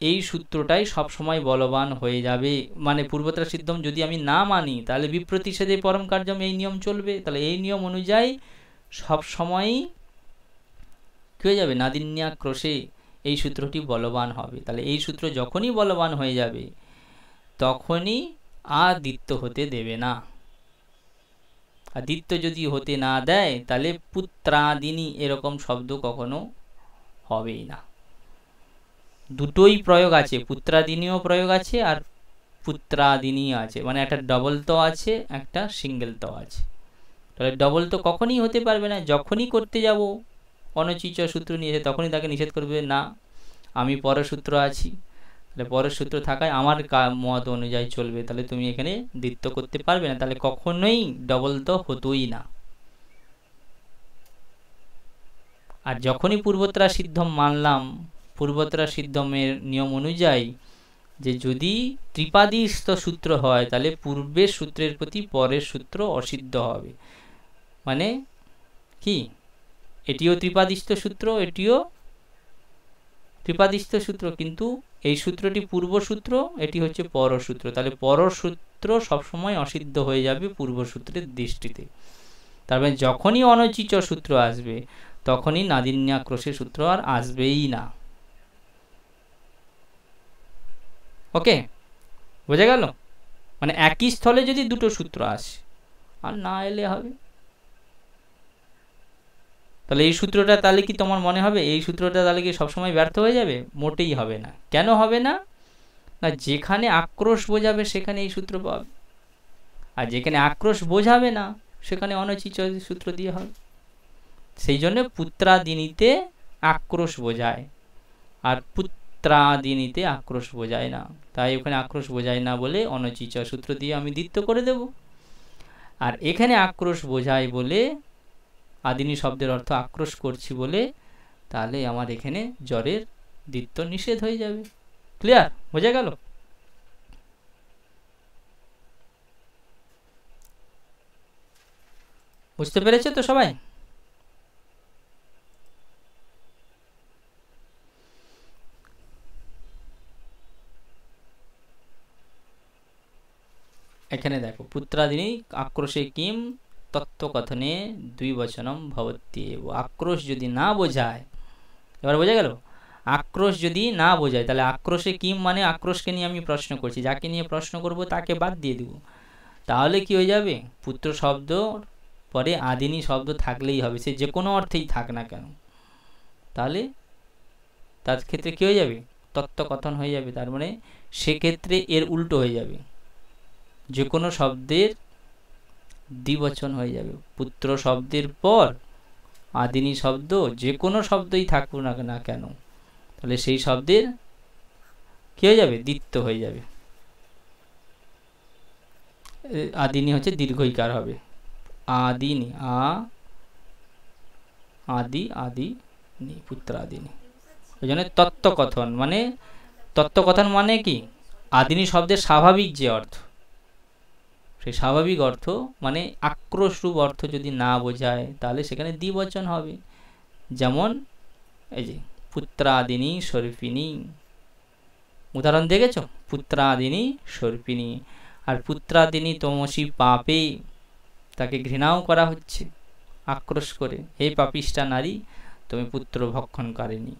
এই সূত্রটাই সব সময় বলবান হয়ে যাবে। মানে পূর্বত্রা সিদ্ধম যদি আমি না মানি তাহলে বিপ্রতিষেধে পরম কার্যম এই নিয়ম চলবে। তাহলে এই নিয়ম অনুযায়ী সব সময়ই কি হয়ে যাবে? নাদিন্যাক্রোশে এই সূত্রটি বলবান হবে। তাহলে এই সূত্র যখনই বলবান হয়ে যাবে তখনই আর দ্বিত্ব হতে দেবে না। আর দ্বিত্ব যদি হতে না দেয় তাহলে পুত্রাদিনী এরকম শব্দ কখনো হবেই না। দুটোই প্রয়োগ আছে, পুত্রাদিনীও প্রয়োগ আছে আর পুত্রাদিনী আছে, মানে একটা ডবল তো আছে একটা সিঙ্গেল তো আছে। তাহলে ডবল তো কখনই হতে পারবে না। যখনই করতে যাব অনুচিত সূত্র নিয়ে তখনই তাকে নিষেধ করবে না আমি পরসূত্র আছি। তাহলে পরসূত্র থাকায় আমার মত অনুযায়ী চলবে, তাহলে তুমি এখানে দ্বিত্ব করতে পারবে না। তাহলে কখনোই ডবল তো হতোই না। আর যখনই পূর্বত্রা সিদ্ধম মানলাম, পূর্বত্রা সিদ্ধমের নিয়ম অনুযায়ী যে যদি ত্রিপাদীস্থ সূত্র হয় তাহলে পূর্বের সূত্রের প্রতি পরের সূত্র অসিদ্ধ হবে। মানে কি এটিও ত্রিপাদীস্থ সূত্র, এটিও ত্রিপাদীস্থ সূত্র, কিন্তু এই সূত্রটি পূর্ব সূত্র, এটি হচ্ছে পরসূত্র। তাহলে পরসূত্র সবসময় অসিদ্ধ হয়ে যাবে পূর্বসূত্রের দৃষ্টিতে। তারপরে যখনই অনুচিত সূত্র আসবে তখনই নাদিন্যাক্রোশের সূত্র আর আসবেই না। ওকে, বোঝা গেল? মানে একই স্থলে যদি দুটো সূত্র আসে আর না এলে হবে। তাহলে এই সূত্রটা তাহলে কি তোমার মনে হবে এই সূত্রটা তাহলে কি সবসময় ব্যর্থ হয়ে যাবে? মোটেই হবে না। কেন হবে না? না যেখানে আক্রোশ বোঝাবে সেখানে এই সূত্র পাবে, আর যেখানে আক্রোশ বোঝাবে না সেখানে অনুচিত সূত্র দিয়ে হবে। সেই জন্য পুত্রাদিনীতে আক্রোশ বোঝায়, আর পুত্রাদিনীতে আক্রোশ বোঝায় না, তাই ওখানে আক্রোশ বোঝায় না বলে অনচিচ সূত্র দিয়ে আমি দ্বিত্ব করে দেব। আর এখানে আক্রোশ বোঝায় বলে, আদিনী শব্দের অর্থ আক্রোশ করছি বলে, তাহলে আমার এখানে জ্বরের দ্বিত্ব নিষেধ হয়ে যাবে। ক্লিয়ার? বোঝা গেল? বুঝতে পেরেছো তো সবাই? এখানে দেখো, পুত্রাদিনী আক্রোশে কিম তত্ত্বকথনে দ্বিবচনম ভবত্যেব। আক্রোশ যদি না বোঝায়, এবার বোঝা গেল? আক্রোশ যদি না বোঝায় তাহলে আক্রোশে কিম মানে আক্রোশকে নিয়ে আমি প্রশ্ন করছি, যাকে নিয়ে প্রশ্ন করব তাকে বাদ দিয়ে দেব। তাহলে কি হয়ে যাবে? পুত্র শব্দ পরে আদিনী শব্দ থাকলেই হবে, সে যে কোনো অর্থেই থাক না কেন। তাহলে তার ক্ষেত্রে কি হয়ে যাবে? তত্ত্বকথন হয়ে যাবে। তার মানে সেক্ষেত্রে এর উল্টো হয়ে যাবে, যে কোনো শব্দের দ্বিবচন হয়ে যাবে। পুত্র শব্দের পর আদিনী শব্দ যে কোনো শব্দই থাকুক না কেন, তাহলে সেই শব্দের কি হয়ে যাবে? দ্বিত্ব হয়ে যাবে। আদিনী হচ্ছে দীর্ঘইকার হবে, আদিনী, আদি আদিনী, পুত্রাদিনী। ওই জন্য তত্ত্বকথন মানে, তত্ত্বকথন মানে কি? আদিনী শব্দের স্বাভাবিক যে অর্থ, সেই স্বাভাবিক অর্থ মানে আক্রোশরূপ অর্থ যদি না বোঝায় তাহলে সেখানে দ্বিবচন হবে। যেমন এই যে পুত্রাদিনী সর্পিণী, উদাহরণ দেখেছ? পুত্রাদিনী সর্পিণী। আর পুত্রাদিনী তমসি পাপে, তাকে ঘৃণাও করা হচ্ছে আক্রোশ করে, হে পাপিষ্ঠা নারী, তুমি পুত্র ভক্ষণ করেনি।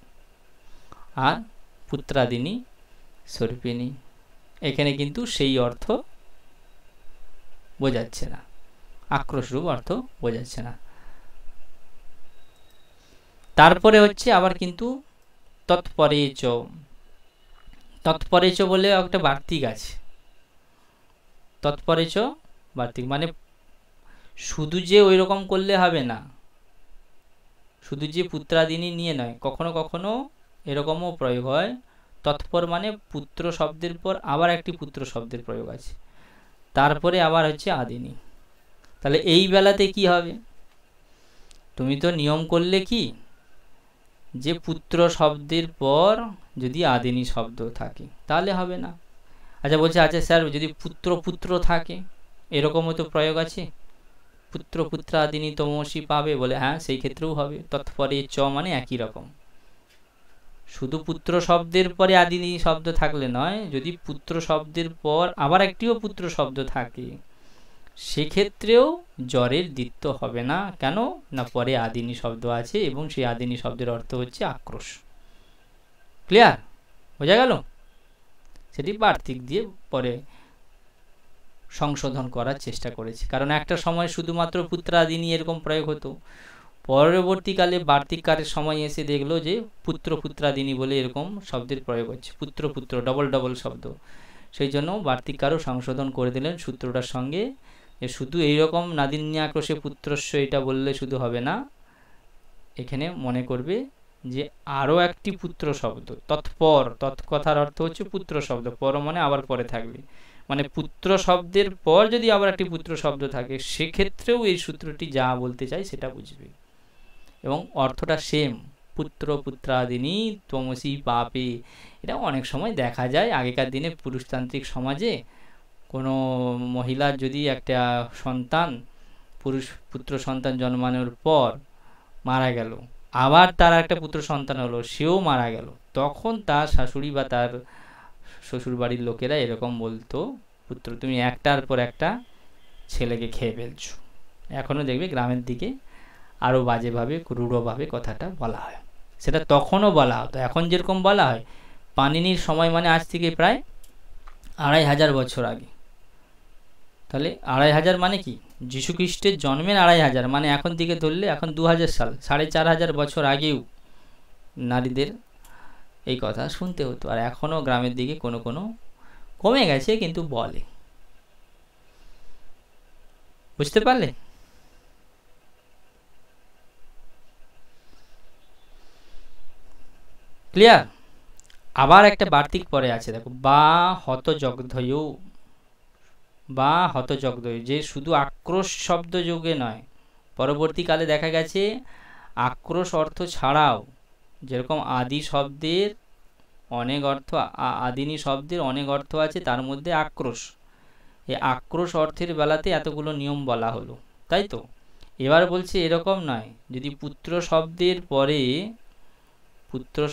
আর পুত্রাদিনী সর্পিণী, এখানে কিন্তু সেই অর্থ বোঝাচ্ছে না, আক্রোশরূপ অর্থ বোঝাচ্ছে না। তারপরে হচ্ছে আবার কিন্তু তৎপরেচ, তৎপরেচ বলে একটা বার্তিক আছে। তৎপরেচ বার্তিক মানে শুধু যে ওই রকম করলে হবে না, শুধু যে পুত্রাদিনী নিয়ে নয়, কখনো কখনো এরকমও প্রয়োগ হয়। তৎপর মানে পুত্র শব্দের পর আবার একটি পুত্র শব্দের প্রয়োগ আছে, তারপরে আবার হচ্ছে আদিনী। তাহলে এই বেলাতে কি হবে? তুমি তো নিয়ম করলে কি, যে পুত্র শব্দের পর যদি আদিনী শব্দ থাকে তাহলে হবে না। আচ্ছা বলছে, আচ্ছা স্যার যদি পুত্র পুত্র থাকে, এরকমও তো প্রয়োগ আছে, পুত্র পুত্রাদিনী তমসি পাবে বলে, হ্যাঁ সেই ক্ষেত্রেও হবে। তৎপরে চ মানে একই রকম, শুধু পুত্র শব্দের পরে আদিনী শব্দ থাকলে নয়, যদি পুত্র শব্দের পর আবার একটিও পুত্র শব্দ থাকে সেক্ষেত্রেও জ্বরের দ্বিত্ব হবে না। কেন না? পরে আদিনী শব্দ আছে এবং সেই আদিনী শব্দের অর্থ হচ্ছে আক্রোশ। ক্লিয়ার? বোঝা গেল? সেটি বার্তিক দিয়ে পরে সংশোধন করার চেষ্টা করেছি, কারণ একটা সময় শুধুমাত্র পুত্রাদিনী এরকম প্রয়োগ হতো, পরবর্তীকালে বার্তিককারের সময় এসে দেখলো যে পুত্র পুত্রাদিনী বলে এরকম শব্দের প্রয়োগ হচ্ছে, পুত্র পুত্র ডবল ডবল শব্দ। সেই জন্য বার্তিককারও সংশোধন করে দিলেন সূত্রটার সঙ্গে, যে শুধু এইরকম নাদিনী আক্রোশে পুত্রস্য এটা বললে শুধু হবে না, এখানে মনে করবে যে আরও একটি পুত্র শব্দ তৎপর, তৎকথার অর্থ হচ্ছে পুত্র শব্দ, পর মানে আবার পরে থাকবে, মানে পুত্র শব্দের পর যদি আবার একটি পুত্র শব্দ থাকে সেক্ষেত্রেও এই সূত্রটি যা বলতে চাই সেটা বুঝবে এবং অর্থটা সেম, পুত্র পুত্রাদিনী তমসি পাপে। এটা অনেক সময় দেখা যায় আগেকার দিনে পুরুষতান্ত্রিক সমাজে, কোনো মহিলার যদি একটা সন্তান, পুরুষ পুত্র সন্তান জন্মানোর পর মারা গেল, আবার তার একটা পুত্র সন্তান হলো, সেও মারা গেল, তখন তার শাশুড়ি বা তার শ্বশুর বাড়ির লোকেরা এরকম বলতো, পুত্র তুমি একটার পর একটা ছেলেকে খেয়ে ফেলছো। এখনও দেখবে গ্রামের দিকে আরও বাজেভাবে রূঢ়ভাবে কথাটা বলা হয়, সেটা তখনও বলা হতো, এখন যেরকম বলা হয় পাণিনির সময় মানে আজ থেকে প্রায় 2500 বছর আগে। তাহলে 2500 মানে কি? যীশু খ্রিস্টের জন্মের 2500 মানে এখন থেকে ধরলে এখন 2000 সাল, 4500 বছর আগেও নারীদের এই কথা শুনতে হতো। আর এখনও গ্রামের দিকে কোনো কোনো কমে গেছে কিন্তু বলে। বুঝতে পারলে? ক্লিয়ার? আবার একটা বার্তিক পরে আছে, দেখো বা হত জগধয়, বা হত জগধয়, যে শুধু আক্রোশ শব্দ যোগে নয়, পরবর্তীকালে দেখা গেছে আক্রোশ অর্থ ছাড়াও, যেরকম আদি শব্দের অনেক অর্থ, আদিনী শব্দের অনেক অর্থ আছে, তার মধ্যে আক্রোশ, এই আক্রোশ অর্থের বেলাতে এতগুলো নিয়ম বলা হলো, তাই তো। এবার বলছে এরকম নয়, যদি পুত্র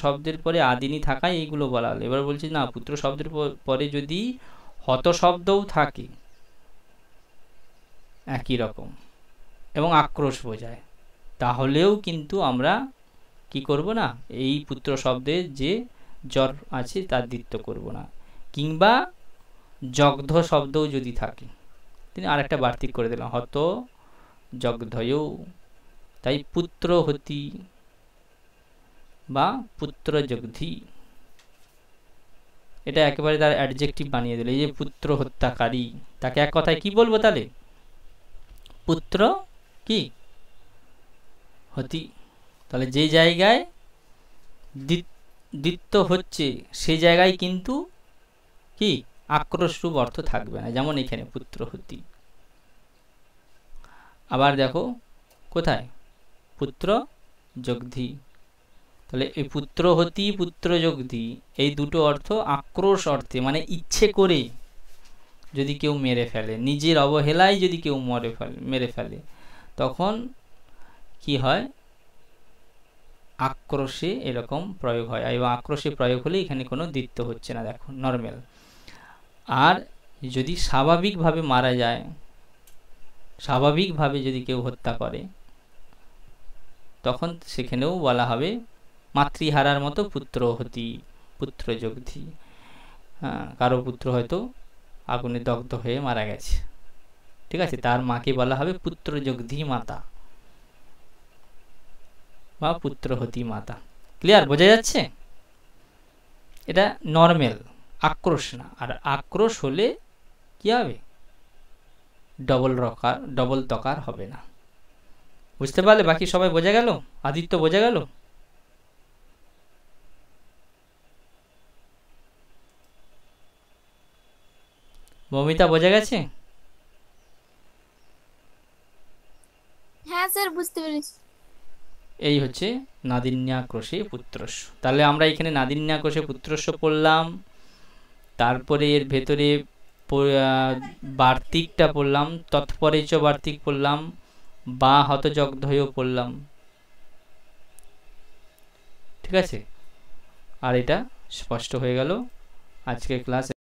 শব্দের পরে আদিনী থাকায় এইগুলো বলা হলো। এবার বলছে না, পুত্র শব্দের পরে যদি হত শব্দও থাকে একই রকম এবং আক্রোশ বোঝায়, তাহলেও কিন্তু আমরা কি করব না, এই পুত্র শব্দের যে জ্বর আছে তার দ্বিত্ব করব না। কিংবা জগ্ধ শব্দও যদি থাকে, তিনি আরেকটা বার্তিক করে দিলাম, হত জগ্ধয়, তাই পুত্র হতি বা পুত্র জগধি, এটা একেবারে তার অ্যাডজেক্টিভ বানিয়ে দিল। এই যে পুত্র হত্যাকারী, তাকে এক কথায় কি বলবো তাহলে, পুত্র কি হতি। তাহলে যে জায়গায় দ্বিত্ব হচ্ছে সেই জায়গায় কিন্তু কি আক্রোশ রূপ অর্থ থাকবে না, যেমন এখানে পুত্র হতি। আবার দেখো কোথায় পুত্র জগধি, তাহলে এই পুত্র হতি পুত্র জগধি এই দুটো অর্থ আক্রোশ অর্থে, মানে ইচ্ছে করে যদি কেউ মেরে ফেলে, নিজের অবহেলায় যদি কেউ মেরে ফেলে, তখন কি হয়, আক্রোশে এরকম প্রয়োগ হয়, এবং আক্রোশে প্রয়োগ হলে এখানে কোনো দ্বিত্ব হচ্ছে না, দেখো নর্মাল। আর যদি স্বাভাবিকভাবে মারা যায়, স্বাভাবিকভাবে যদি কেউ হত্যা করে, তখন সেখানেও বলা হবে মাতৃহারার মতো পুত্র হতি পুত্র জগধি। হ্যাঁ, কারো পুত্র হয়তো আগুনে দগ্ধ হয়ে মারা গেছে, ঠিক আছে, তার মাকে বলা হবে পুত্র জগধি মাতা বা পুত্র হতি মাতা। ক্লিয়ার, বোঝা যাচ্ছে? এটা নর্মাল, আক্রোশ না। আর আক্রোশ হলে কি হবে, ডবল তকার হবে না। বুঝতে পারলে? বাকি সবাই বোঝা গেল? আদিত্য বোঝা গেল? মমিতা বোঝা গেছে? হ্যাঁ স্যার, বুঝতে পেরেছি। এই হচ্ছে নাদিন্যাক্রোশে পুত্রস্য। তাহলে আমরা এখানে নাদিন্যাক্রোশে পুত্রস্য পড়লাম, তারপরে এর ভেতরে বার্তিকটা পড়লাম, তৎপরেচ বার্তিক পড়লাম, বা হত জগধয় পড়লাম, ঠিক আছে। আর এটা স্পষ্ট হয়ে গেল আজকের ক্লাস।